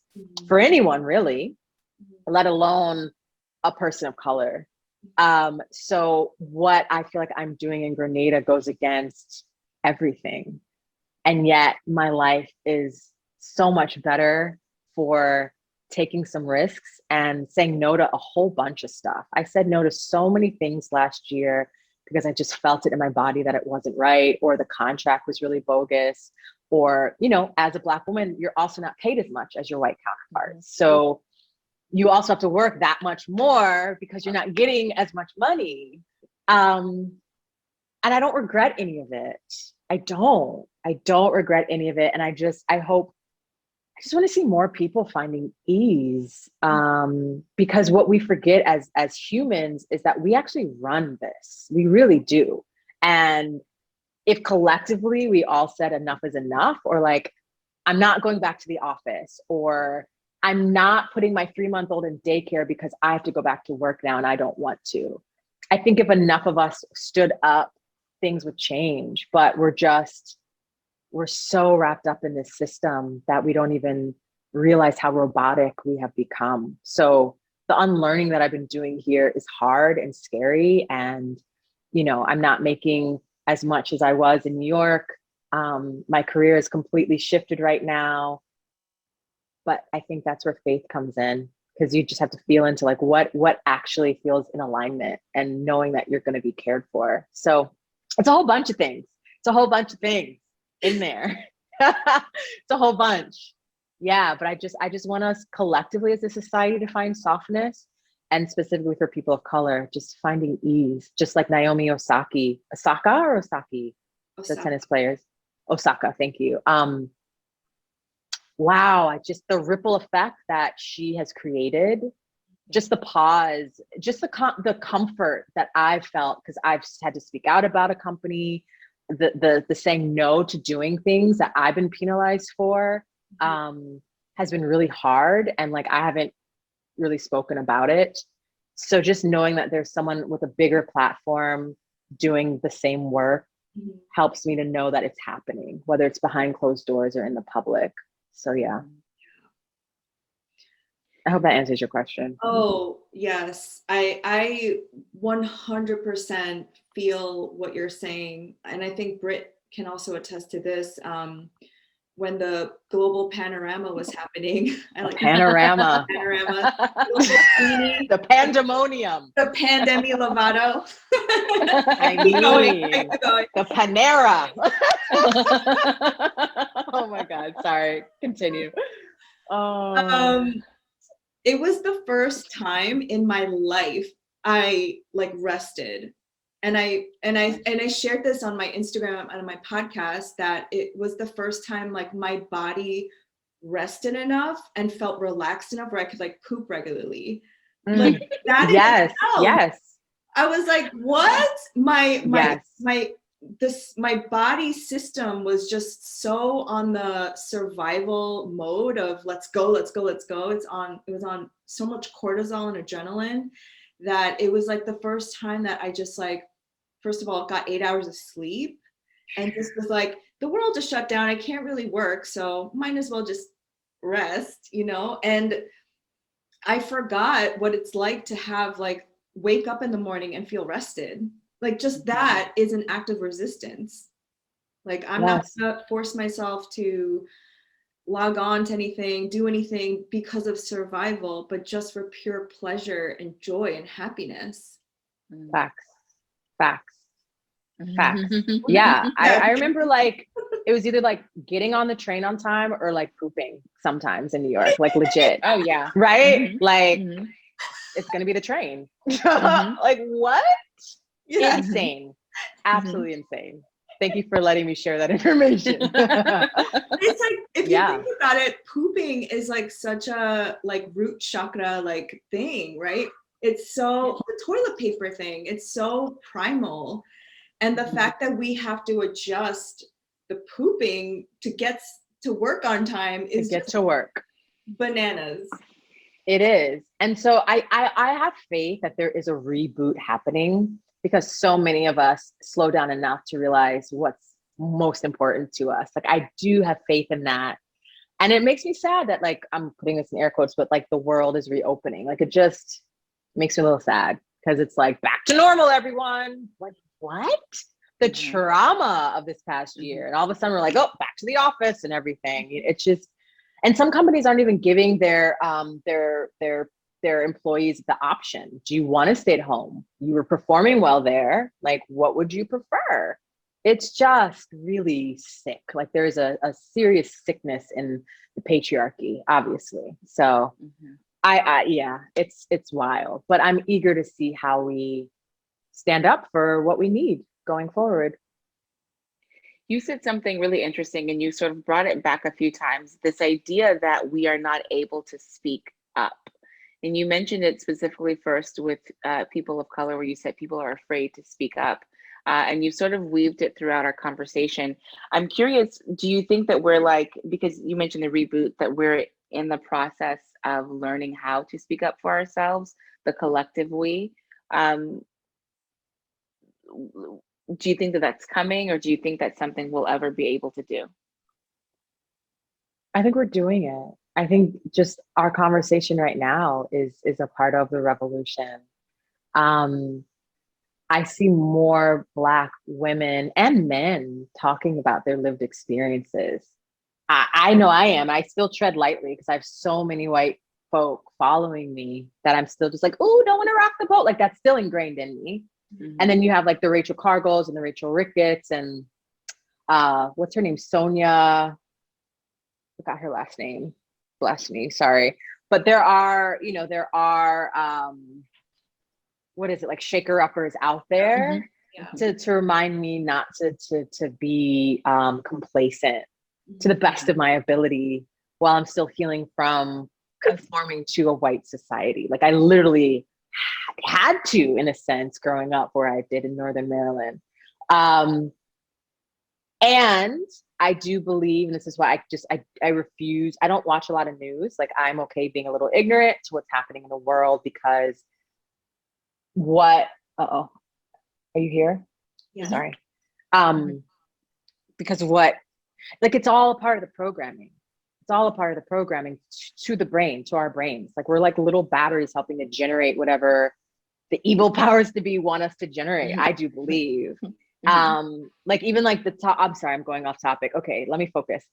for anyone really, let alone a person of color. So what I feel like I'm doing in Grenada goes against everything. And yet my life is so much better for taking some risks and saying no to a whole bunch of stuff. I said no to so many things last year because I just felt it in my body that it wasn't right, or the contract was really bogus, or, as a Black woman, you're also not paid as much as your white counterparts. So you also have to work that much more because you're not getting as much money. And I don't regret any of it. I don't regret any of it. And I hope just want to see more people finding ease, because what we forget as humans is that we actually run this. We really do. And if collectively we all said enough is enough, or like, I'm not going back to the office, or I'm not putting my 3-month-old in daycare because I have to go back to work now and I don't want to. I think if enough of us stood up, things would change. But we're so wrapped up in this system that we don't even realize how robotic we have become. So the unlearning that I've been doing here is hard and scary. And, I'm not making as much as I was in New York. My career is completely shifted right now. But I think that's where faith comes in, because you just have to feel into like what actually feels in alignment, and knowing that you're going to be cared for. So it's a whole bunch of things. It's a whole bunch of things in there. It's a whole bunch. Yeah, but I just want us collectively as a society to find softness, and specifically for people of color, just finding ease, just like Naomi Osaka or Osaki, the tennis players. Osaka, thank you. Wow, just the ripple effect that she has created, just the pause, just the comfort that I've felt, because I've had to speak out about a company, the saying no to doing things that I've been penalized for, has been really hard, and like I haven't really spoken about it. So just knowing that there's someone with a bigger platform doing the same work helps me to know that it's happening, whether it's behind closed doors or in the public. So yeah. I hope that answers your question. Oh, yes. I 100% feel what you're saying. And I think Britt can also attest to this. When the global panorama was happening, I like Panorama. panorama, the pandemonium, the pandemic Lovato. The Panera. Oh my God, sorry, continue. It was the first time in my life I like rested. And I shared this on my Instagram and on my podcast, that it was the first time like my body rested enough and felt relaxed enough where I could like poop regularly. Like that. Yes. I was like, what? My body system was just so on the survival mode of let's go. It was on so much cortisol and adrenaline that it was like the first time that I just like, first of all, got 8 hours of sleep, and just was like, the world just shut down. I can't really work, so might as well just rest, And I forgot what it's like to have like wake up in the morning and feel rested. Like just that is an act of resistance. Like I'm not gonna force myself to log on to anything, do anything because of survival, but just for pure pleasure and joy and happiness. Facts. Yeah, I remember like it was either like getting on the train on time or like pooping sometimes in New York, like legit. Oh yeah. Right? Like it's gonna be the train. Like what? Yeah. Insane. Absolutely insane. Thank you for letting me share that information. It's like, if you think about it, pooping is like such a like root chakra like thing, right? It's so, the toilet paper thing, it's so primal. And the fact that we have to adjust the pooping to get to work on time is to get to work. Bananas. It is. And so I have faith that there is a reboot happening, because so many of us slow down enough to realize what's most important to us. Like I do have faith in that. And it makes me sad that like, I'm putting this in air quotes, but like the world is reopening. Like it just makes me a little sad, because it's like back to normal, everyone. Like what? The trauma of this past year. And all of a sudden we're like, oh, back to the office and everything. It's just, and some companies aren't even giving their employees the option. Do you want to stay at home? You were performing well there. Like, what would you prefer? It's just really sick. Like there's a serious sickness in the patriarchy, obviously. So yeah, it's wild, but I'm eager to see how we stand up for what we need going forward. You said something really interesting and you sort of brought it back a few times, this idea that we are not able to speak up. And you mentioned it specifically first with people of color, where you said people are afraid to speak up. And you sort of weaved it throughout our conversation. I'm curious, do you think that we're like, because you mentioned the reboot, that we're in the process of learning how to speak up for ourselves, the collective we? Um, do you think that that's coming, or do you think that's something we'll ever be able to do? I think we're doing it. I think just our conversation right now is a part of the revolution. Um, I see more Black women and men talking about their lived experiences. I know I am. I still tread lightly because I have so many white folk following me that I'm still just like, oh, don't want to rock the boat. Like that's still ingrained in me. Mhm. And then you have like the Rachel Cargills and the Rachel Ricketts and what's her name? Sonia. Forgot her last name. Bless me. Sorry. But there are, what is it, like shaker uppers out there to remind me not to be complacent to the best of my ability while I'm still healing from conforming to a white society. Like I literally had to, in a sense, growing up where I did in Northern Maryland. And I do believe, and this is why I refuse, I don't watch a lot of news. Like I'm okay being a little ignorant to what's happening in the world because are you here? Yeah. Sorry. Because like it's all a part of the programming. It's all a part of the programming to the brain, to our brains. Like we're like little batteries helping to generate whatever the evil powers to be want us to generate. I do believe. Like even like the top, I'm sorry, I'm going off topic. Okay, let me focus.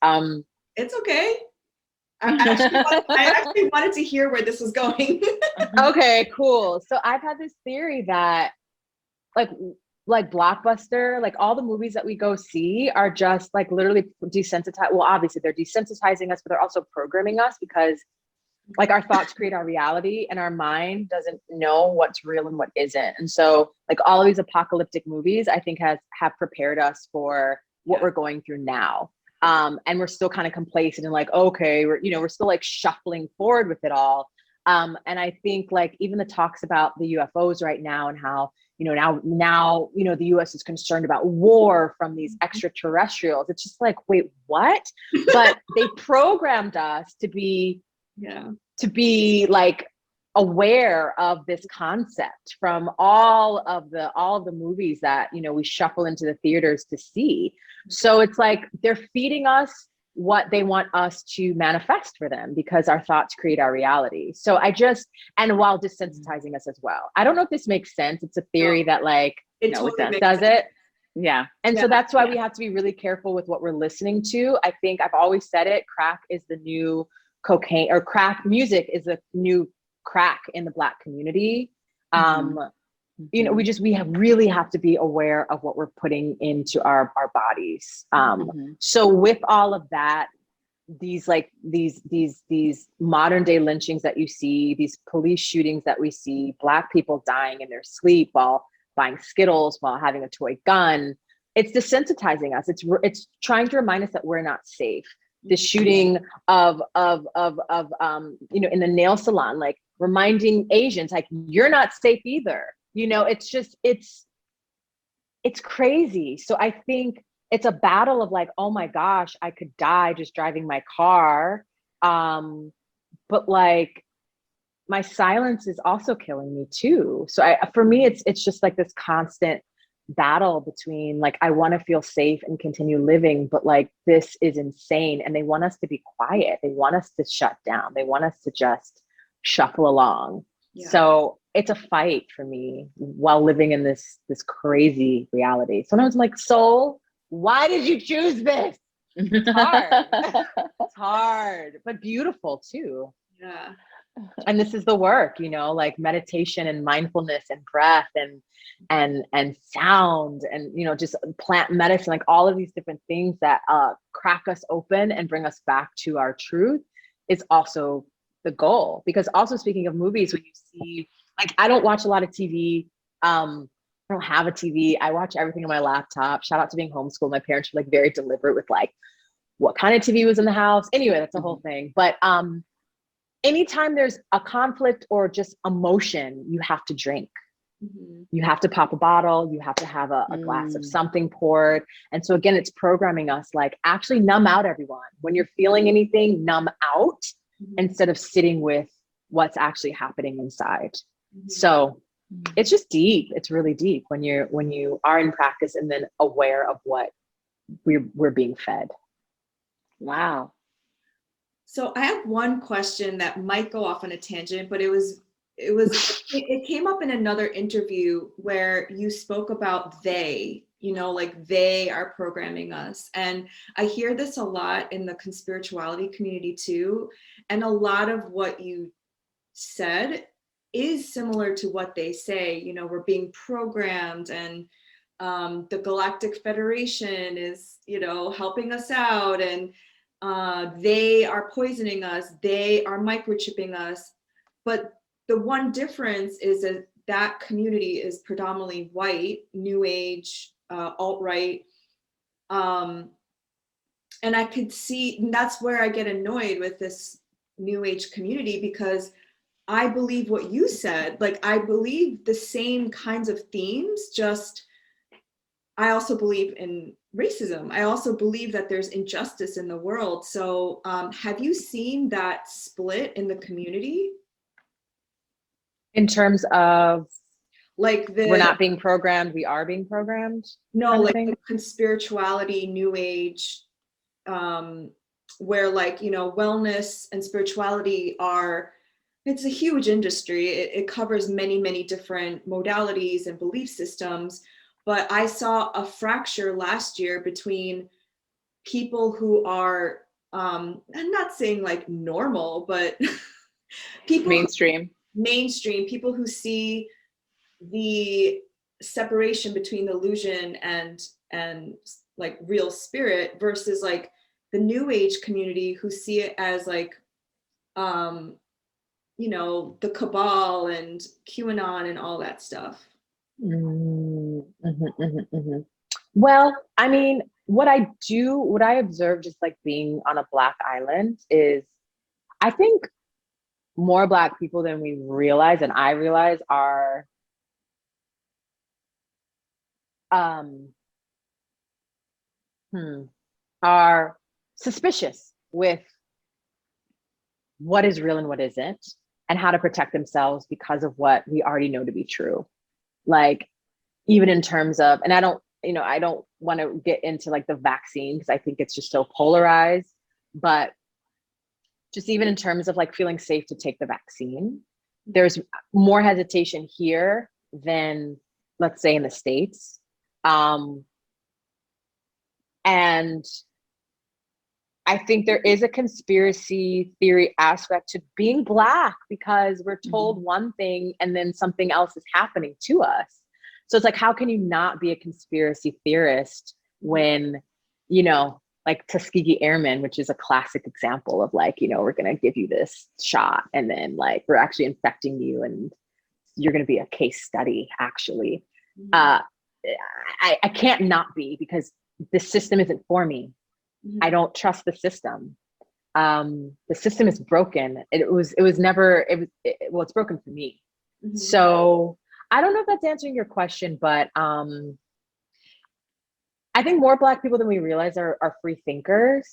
It's okay. I actually wanted to hear where this was going. Okay, cool. So I've had this theory that like Blockbuster, like all the movies that we go see are just like literally desensitized. Well, obviously they're desensitizing us, but they're also programming us because like our thoughts create our reality and our mind doesn't know what's real and what isn't. And so like all of these apocalyptic movies, I think have prepared us for what we're going through now. And we're still kind of complacent and like, okay, we're still like shuffling forward with it all. And I think like even the talks about the UFOs right now and how, now, the US is concerned about war from these extraterrestrials. It's just like, wait, what? But they programmed us to be like aware of this concept from all of the movies that we shuffle into the theaters to see. So it's like they're feeding us what they want us to manifest for them because our thoughts create our reality. So and while desensitizing us as well. I don't know if this makes sense. It's a theory that like it totally does sense. it? Yeah. And so that's why we have to be really careful with what we're listening to. I think I've always said it, crack is the new cocaine, or crack music is the new crack in the Black community. We really have to be aware of what we're putting into our bodies. So with all of that, these modern day lynchings that you see, these police shootings that we see, Black people dying in their sleep while buying Skittles, while having a toy gun, it's desensitizing us. It's trying to remind us that we're not safe. The shooting of in the nail salon, like reminding Asians, like, you're not safe either. It's crazy. So I think it's a battle of like, oh my gosh, I could die just driving my car. But like my silence is also killing me too. So for me, it's just like this constant battle between like, I want to feel safe and continue living, but like, this is insane. And they want us to be quiet. They want us to shut down. They want us to just shuffle along. Yeah. So it's a fight for me while living in this crazy reality. Sometimes I'm like, soul, why did you choose this? It's hard. It's hard, but beautiful too. Yeah. And this is the work, like meditation and mindfulness and breath and sound and, just plant medicine, like all of these different things that crack us open and bring us back to our truth is also the goal. Because also, speaking of movies, when you see, like, I don't watch a lot of TV I don't have a TV. I watch everything on my laptop. Shout out to being homeschooled. My parents were like very deliberate with like what kind of TV was in the house. Anyway, that's a whole thing. But anytime there's a conflict or just emotion, you have to drink. Mm-hmm. You have to pop a bottle. You have to have a glass of something poured. And so again, it's programming us like actually numb out, everyone. When you're feeling anything, numb out instead of sitting with what's actually happening inside. So it's just deep. It's really deep when you are in practice and then aware of what we're being fed. Wow. So I have one question that might go off on a tangent, but it came up in another interview where you spoke about they, like they are programming us. And I hear this a lot in the conspirituality community too. And a lot of what you said is similar to what they say. We're being programmed, and the Galactic Federation is, helping us out, and they are poisoning us, they are microchipping us. But the one difference is that community is predominantly white, new age, alt-right. And I could see, and that's where I get annoyed with this new age community, because I believe what you said. Like, I believe the same kinds of themes, just I also believe in racism. I also believe that there's injustice in the world. So have you seen that split in the community? In terms of Like we're not being programmed, we are being programmed? No, like the conspirituality, new age, where like, wellness and spirituality it's a huge industry. It covers many, many different modalities and belief systems. But I saw a fracture last year between people who are, I'm not saying like normal, but mainstream, people who see the separation between the illusion and like real spirit, versus like the new age community who see it as like, the cabal and QAnon and all that stuff. Well, I mean, what I observe just like being on a Black island is I think more Black people than we realize, and I realize, are suspicious with what is real and what isn't, and how to protect themselves because of what we already know to be true. Like, even in terms of, and I don't want to get into like the vaccine because I think it's just so polarized, but just even in terms of like feeling safe to take the vaccine, there's more hesitation here than, let's say, in the States. And I think there is a conspiracy theory aspect to being Black, because we're told one thing and then something else is happening to us. So it's like, how can you not be a conspiracy theorist when, like Tuskegee Airmen, which is a classic example of like, we're going to give you this shot and then like, we're actually infecting you and you're going to be a case study, actually. I can't not be, because the system isn't for me. I don't trust the system. The system is broken. It's broken for me. So I don't know if that's answering your question, but I think more Black people than we realize are free thinkers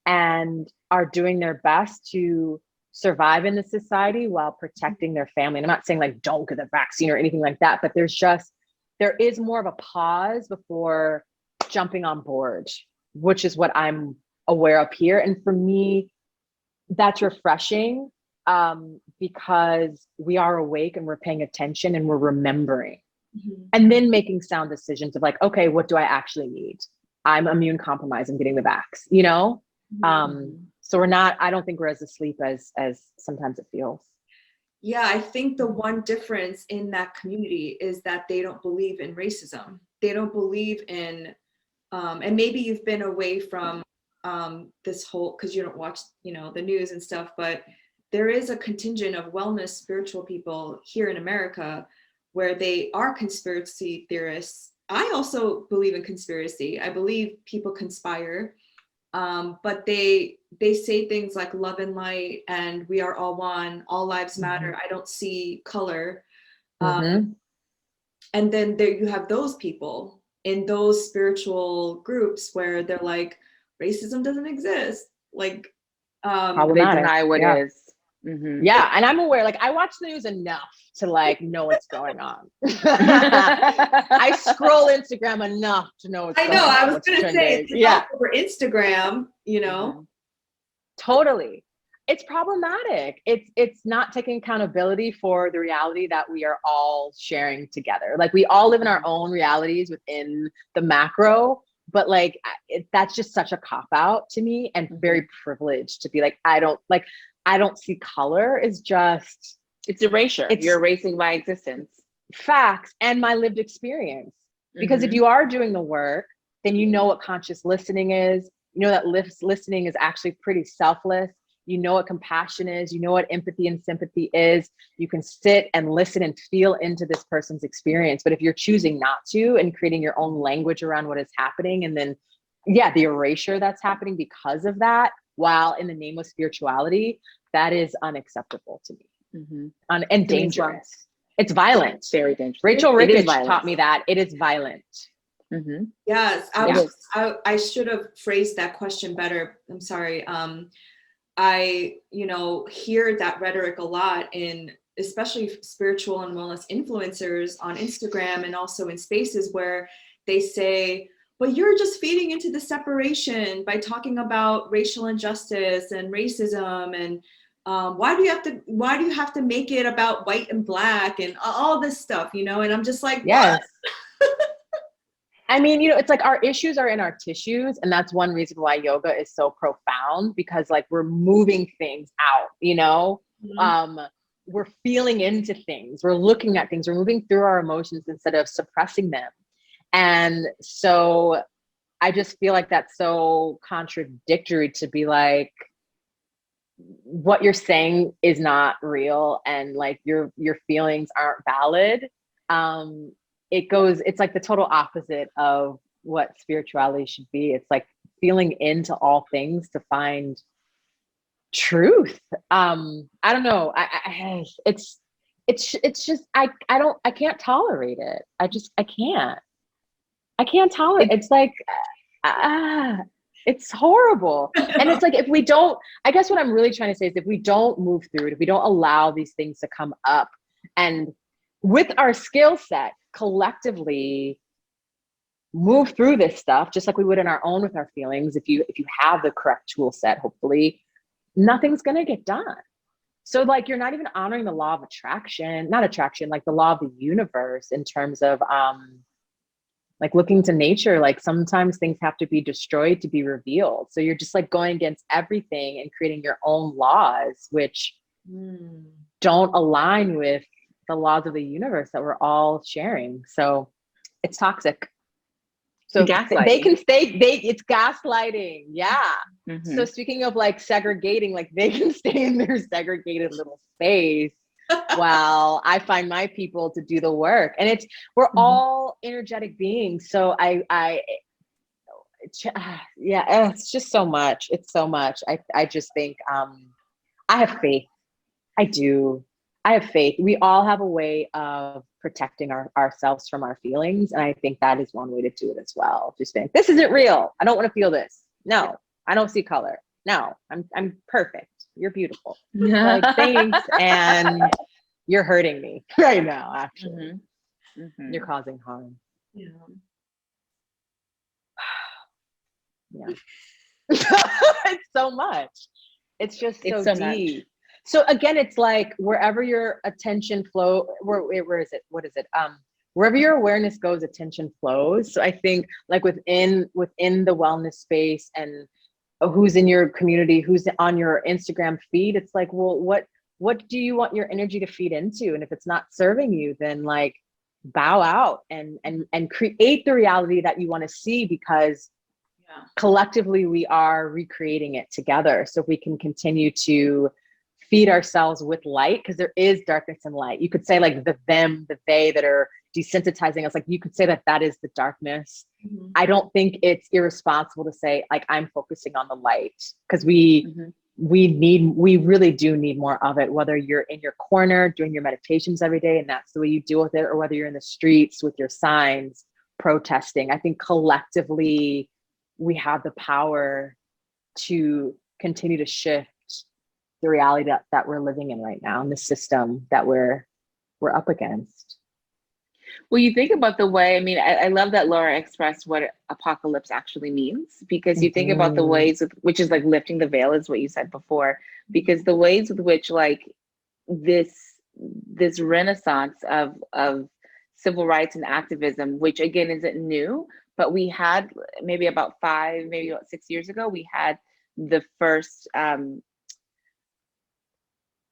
and are doing their best to survive in the society while protecting their family. And I'm not saying like, don't get the vaccine or anything like that, but there is more of a pause before jumping on board, which is what I'm aware of here. And for me, that's refreshing, because we are awake and we're paying attention and we're remembering, and then making sound decisions of like, okay, what do I actually need? I'm immune compromised. I'm getting the vax, so I don't think we're as asleep as sometimes it feels. Yeah, I think the one difference in that community is that they don't believe in racism. They don't believe in, and maybe you've been away from this whole, because you don't watch, the news and stuff, but there is a contingent of wellness spiritual people here in America where they are conspiracy theorists. I also believe in conspiracy. I believe people conspire, but they say things like love and light and we are all one, all lives matter. I don't see color. And then there you have those people in those spiritual groups where they're like, racism doesn't exist. Like, they deny what is. Yeah, and I'm aware, like I watch the news enough to like know what's going on. I scroll Instagram enough to know what's going on. I was gonna say, yeah, over Instagram, you know. Totally. It's problematic. It's not taking accountability for the reality that we are all sharing together. Like we all live in our own realities within the macro, but like that's just such a cop out to me, and very privileged to be like, I don't see color. Is just, it's erasure. You're erasing my existence. Facts and my lived experience. Because if you are doing the work, then you know what conscious listening is. You know that listening is actually pretty selfless. You know what compassion is. You know what empathy and sympathy is. You can sit and listen and feel into this person's experience. But if you're choosing not to and creating your own language around what is happening, and then, the erasure that's happening because of that, while in the name of spirituality, that is unacceptable to me. And dangerous. It's violent. Very dangerous. Rachel Ricketts taught me that. It is violent. Yes, I should have phrased that question better. I'm sorry. I, hear that rhetoric a lot in especially spiritual and wellness influencers on Instagram and also in spaces where they say, but you're just feeding into the separation by talking about racial injustice and racism, and why do you have to make it about white and black and all this stuff, and I'm just like, yes. I mean, it's like our issues are in our tissues. And that's one reason why yoga is so profound, because like we're moving things out, we're feeling into things, we're looking at things, we're moving through our emotions instead of suppressing them. And so I just feel like that's so contradictory to be like, what you're saying is not real, and like your feelings aren't valid. It's like the total opposite of what spirituality should be. It's like feeling into all things to find truth. I don't know. It's just, I can't tolerate it. I can't tolerate it. It's like, it's horrible. And it's like, if we don't, I guess what I'm really trying to say is, if we don't move through it, if we don't allow these things to come up, and with our skill set collectively move through this stuff, just like we would in our own with our feelings, if you have the correct tool set, hopefully nothing's going to get done. So like, you're not even honoring the law of like the law of the universe, in terms of like looking to nature. Like sometimes things have to be destroyed to be revealed. So you're just like going against everything and creating your own laws, which don't align with the laws of the universe that we're all sharing. So it's toxic. So they can stay, it's gaslighting. Yeah. So speaking of like segregating, like they can stay in their segregated little space while I find my people to do the work. And we're all energetic beings. So it's just so much. It's so much. I just think, I have faith. I do. I have faith. We all have a way of protecting ourselves from our feelings. And I think that is one way to do it as well. Just think, this isn't real. I don't want to feel this. No, I don't see color. No, I'm perfect. You're beautiful. Like, thanks. And you're hurting me right now, actually. You're causing harm. Yeah. It's so much. It's just so deep. Much. So again, it's like wherever your attention flow, where is it? What is it? Wherever your awareness goes, attention flows. So I think like within the wellness space, and who's in your community, who's on your Instagram feed, it's like, well, what do you want your energy to feed into? And if it's not serving you, then like bow out and create the reality that you want to see, because collectively we are recreating it together. So if we can continue to feed ourselves with light, because there is darkness and light. You could say like the them, the they that are desensitizing us, like you could say that that is the darkness. Mhm. I don't think it's irresponsible to say like I'm focusing on the light, because Mhm. we really do need more of it, whether you're in your corner doing your meditations every day and that's the way you deal with it, or whether you're in the streets with your signs protesting. I think collectively we have the power to continue to shift the reality that we're living in right now, and the system that we're up against. Well, you think about the way, I mean, I love that Laura expressed what apocalypse actually means, because you think about the ways with, which is like lifting the veil, is what you said before, because the ways with which like this renaissance of civil rights and activism, which again isn't new, but we had maybe about 6 years ago, we had the first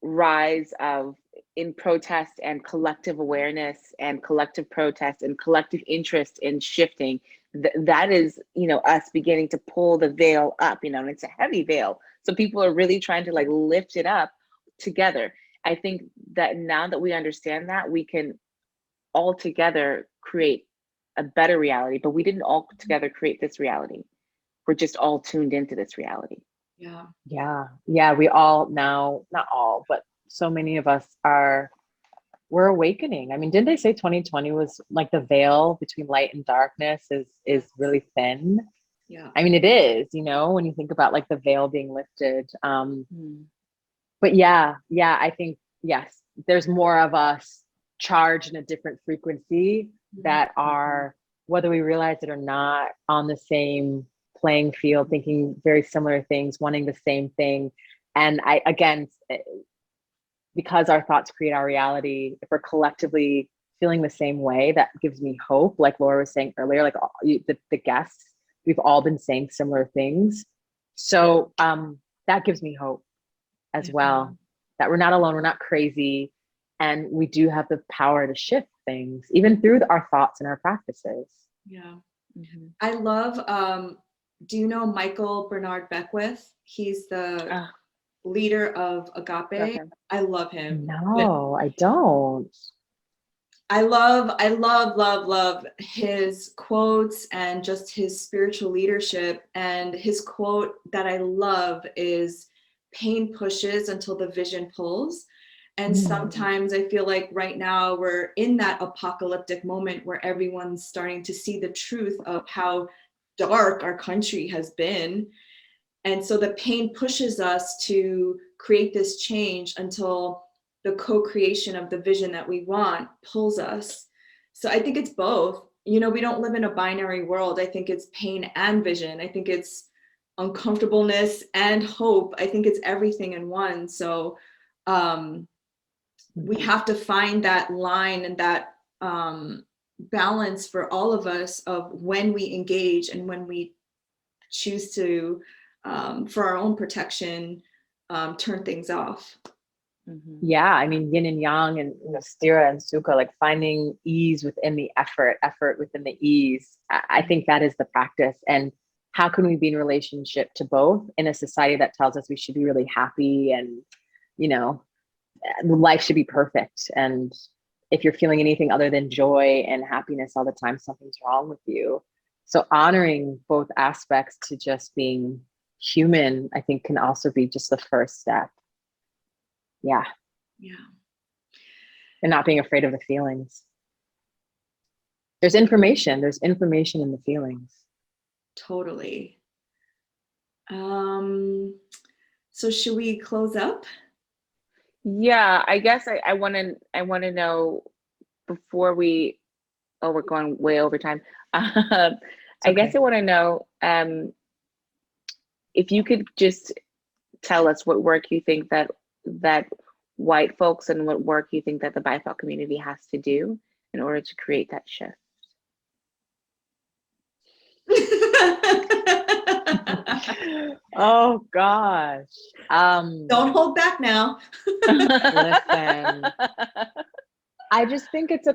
rise of in protest and collective awareness and collective protest and collective interest in shifting. That is, you know, us beginning to pull the veil up, you know, and it's a heavy veil, so people are really trying to like lift it up together. I think that now that we understand that, we can all together create a better reality, but we didn't all together create this reality. We're just all tuned into this reality. Yeah. Yeah, we all now, not all, but so many of us we're awakening. I mean, didn't they say 2020 was like the veil between light and darkness is really thin? Yeah. I mean, it is, you know, when you think about like the veil being lifted. Mm. But yeah, I think, yes, there's more of us charged in a different frequency that are, whether we realize it or not, on the same playing field, thinking very similar things, wanting the same thing. And again, because our thoughts create our reality, if we're collectively feeling the same way, that gives me hope. Like Laura was saying earlier, like the guests, we've all been saying similar things. So that gives me hope as well, that we're not alone, we're not crazy, and we do have the power to shift things, even through our thoughts and our practices. Yeah. Mm-hmm. I love, do you know Michael Bernard Beckwith? He's the leader of Love Agape. him. I love him. No, I don't. I love his quotes and just his spiritual leadership. And his quote that I love is, pain pushes until the vision pulls. And sometimes I feel like right now we're in that apocalyptic moment where everyone's starting to see the truth of how dark our country has been. And so the pain pushes us to create this change until the co-creation of the vision that we want pulls us. So I think it's both. You know, we don't live in a binary world. I think it's pain and vision. I think it's uncomfortableness and hope. I think it's everything in one. So we have to find that line and that balance for all of us of when we engage and when we choose to, for our own protection, turn things off. Mm-hmm. Yeah, I mean, yin and yang, and stira and sukha, like finding ease within the effort within the ease. I think that is the practice. And how can we be in relationship to both in a society that tells us we should be really happy and, you know, life should be perfect. And if you're feeling anything other than joy and happiness all the time, something's wrong with you. So honoring both aspects to just being human, I think, can also be just the first step. Yeah. And not being afraid of the feelings. There's information in the feelings. Totally. So should we close up? Yeah, I guess I want to know before we, oh, we're going way over time. I guess I want to know if you could just tell us what work you think that white folks and what work you think that the BIPOC community has to do in order to create that shift. Oh gosh. Don't hold back now. Listen. I just think it's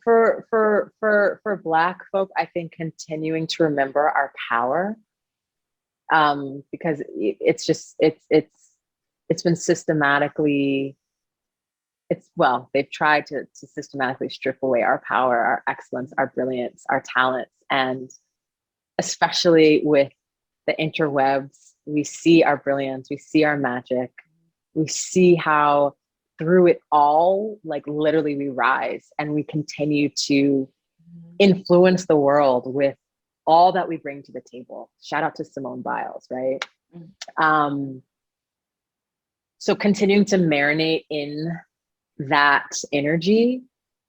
for Black folk, I think continuing to remember our power, because it's it's been systematically, they've tried to systematically strip away our power, our excellence, our brilliance, our talents. And especially with the interwebs, we see our brilliance, we see our magic, we see how through it all, like literally we rise and we continue to influence the world with all that we bring to the table. Shout out to Simone Biles, right? So continuing to marinate in that energy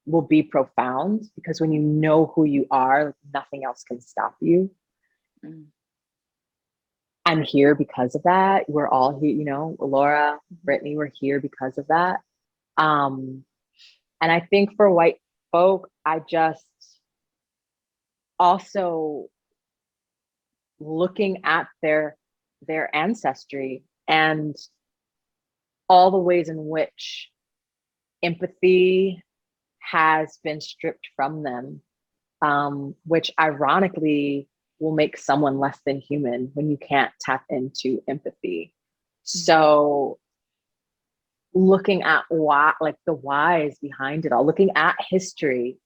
will be profound, because when you know who you are, nothing else can stop you. I'm here because of that. We're all here, you know, Laura, Brittany, we're here because of that. And I think for white folk, I just also looking at their ancestry and all the ways in which empathy has been stripped from them, which ironically will make someone less than human when you can't tap into empathy. So looking at why, like the whys behind it all, looking at history.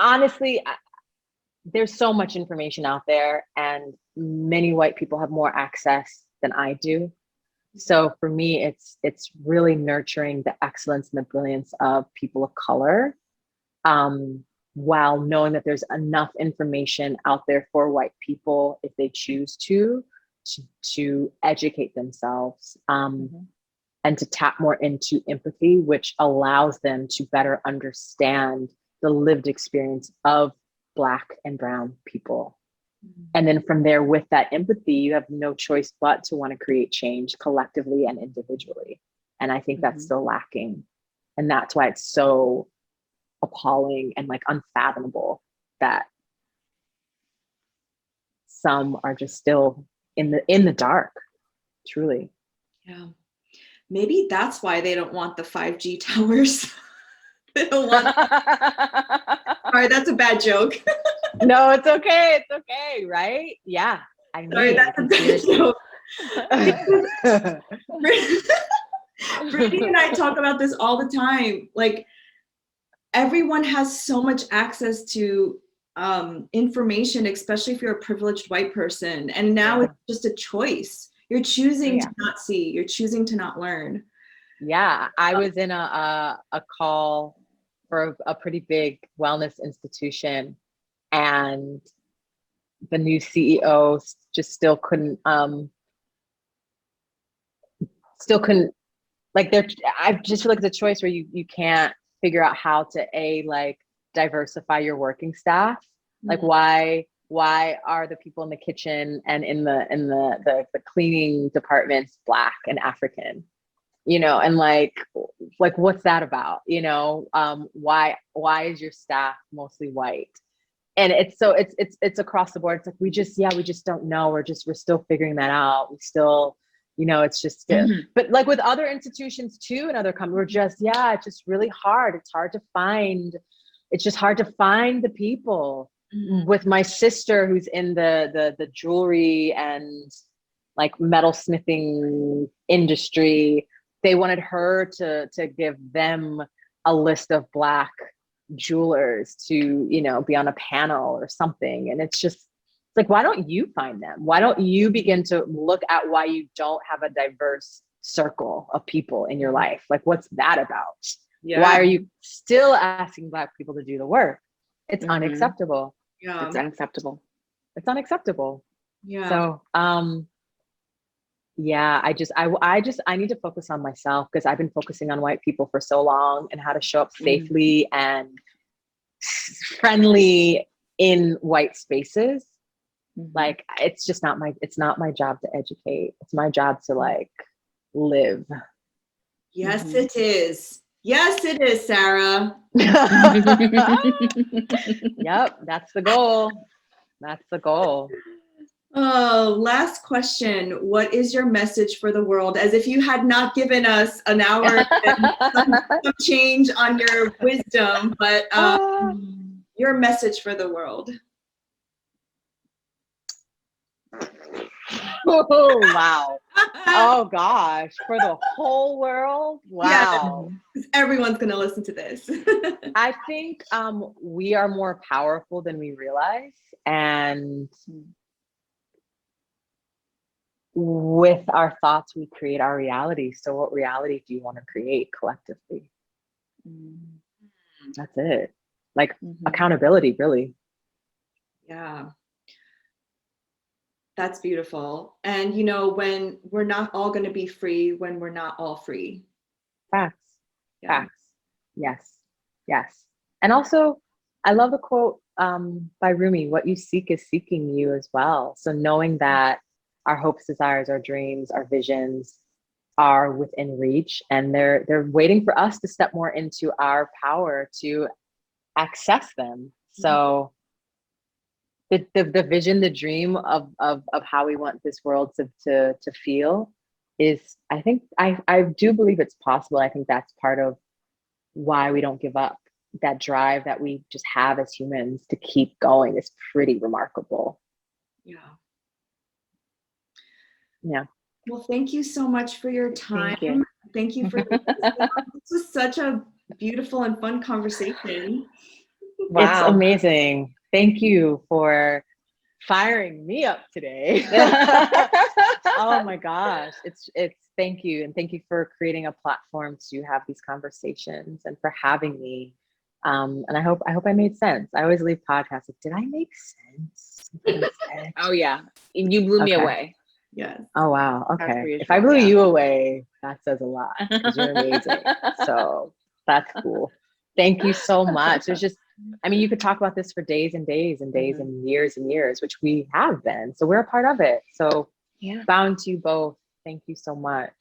Honestly, there's so much information out there, and many white people have more access than I do. So for me, it's really nurturing the excellence and the brilliance of people of color, while knowing that there's enough information out there for white people, if they choose to educate themselves, and to tap more into empathy, which allows them to better understand the lived experience of Black and Brown people. And then from there, with that empathy, you have no choice but to want to create change collectively and individually. And I think that's still lacking. And that's why it's so appalling and like unfathomable that some are just still in the dark, truly. Yeah. Maybe that's why they don't want the 5G towers. They don't want. Sorry, that's a bad joke. No, it's okay. It's okay, right? Yeah. I mean, sorry, that's a bad joke. Brittany and I talk about this all the time. Like, everyone has so much access to information, especially if you're a privileged white person. And now it's just a choice. You're choosing to not see. You're choosing to not learn. Yeah, I was in a call for a pretty big wellness institution, and the new CEO just still couldn't like I just feel like it's a choice where you can't figure out how to like diversify your working staff. Like why are the people in the kitchen and in the cleaning departments Black and African? You know, and like what's that about? You know, why is your staff mostly white? And it's across the board. It's like we just don't know. We're still figuring that out. We still, you know, it's just but like with other institutions too and other companies, we're just it's just really hard. It's hard to find the people. With my sister who's in the jewelry and like metalsmithing industry, they wanted her to give them a list of Black jewelers to, you know, be on a panel or something. And it's like, why don't you find them? Why don't you begin to look at why you don't have a diverse circle of people in your life? Like, what's that about? Yeah. Why are you still asking Black people to do the work? It's unacceptable. Yeah. It's unacceptable. It's unacceptable. Yeah. So, yeah, I need to focus on myself, because I've been focusing on white people for so long and how to show up safely and friendly in white spaces. Like, it's not my job to educate. It's my job to like live. Yes, it is. Yes, it is, Sarah. Yep, that's the goal. That's the goal. Oh, last question. What is your message for the world? As if you had not given us an hour and some change on your wisdom, but your message for the world. Oh, wow. Oh gosh, for the whole world. Yes, Wow. 'cause everyone's gonna listen to this. I think we are more powerful than we realize, and with our thoughts, we create our reality. So, what reality do you want to create collectively? Mm. That's it. Like Mhm. accountability, really. Yeah, that's beautiful. And you know, when we're not all gonna be free, when we're not all free. Facts. Yeah. Facts. Yes. Yes. And also, I love the quote by Rumi, what you seek is seeking you as well. So knowing that our hopes, desires, our dreams, our visions are within reach, and they're waiting for us to step more into our power to access them. So the vision, the dream of how we want this world to feel is, I think, I do believe it's possible. I think that's part of why we don't give up. That drive that we just have as humans to keep going is pretty remarkable. Yeah. Yeah. Well, thank you so much for your Thank you. time. Thank you for your wisdom. This was such a beautiful and fun conversation. It's Wow. amazing. Thank you for firing me up today. Oh my gosh. It's thank you. And thank you for creating a platform to have these conversations and for having me. And I hope I made sense. I always leave podcasts like, did I make sense? Oh yeah, you blew me Okay. away. Yes. Oh wow. That's Okay. If I reassuring, blew yeah. you away, that says a lot because you're amazing. So that's cool. Thank you so much. There's just, I mean, you could talk about this for days and days and days and years, which we have been. So we're a part of it. So Yeah. bound to you both. Thank you so much.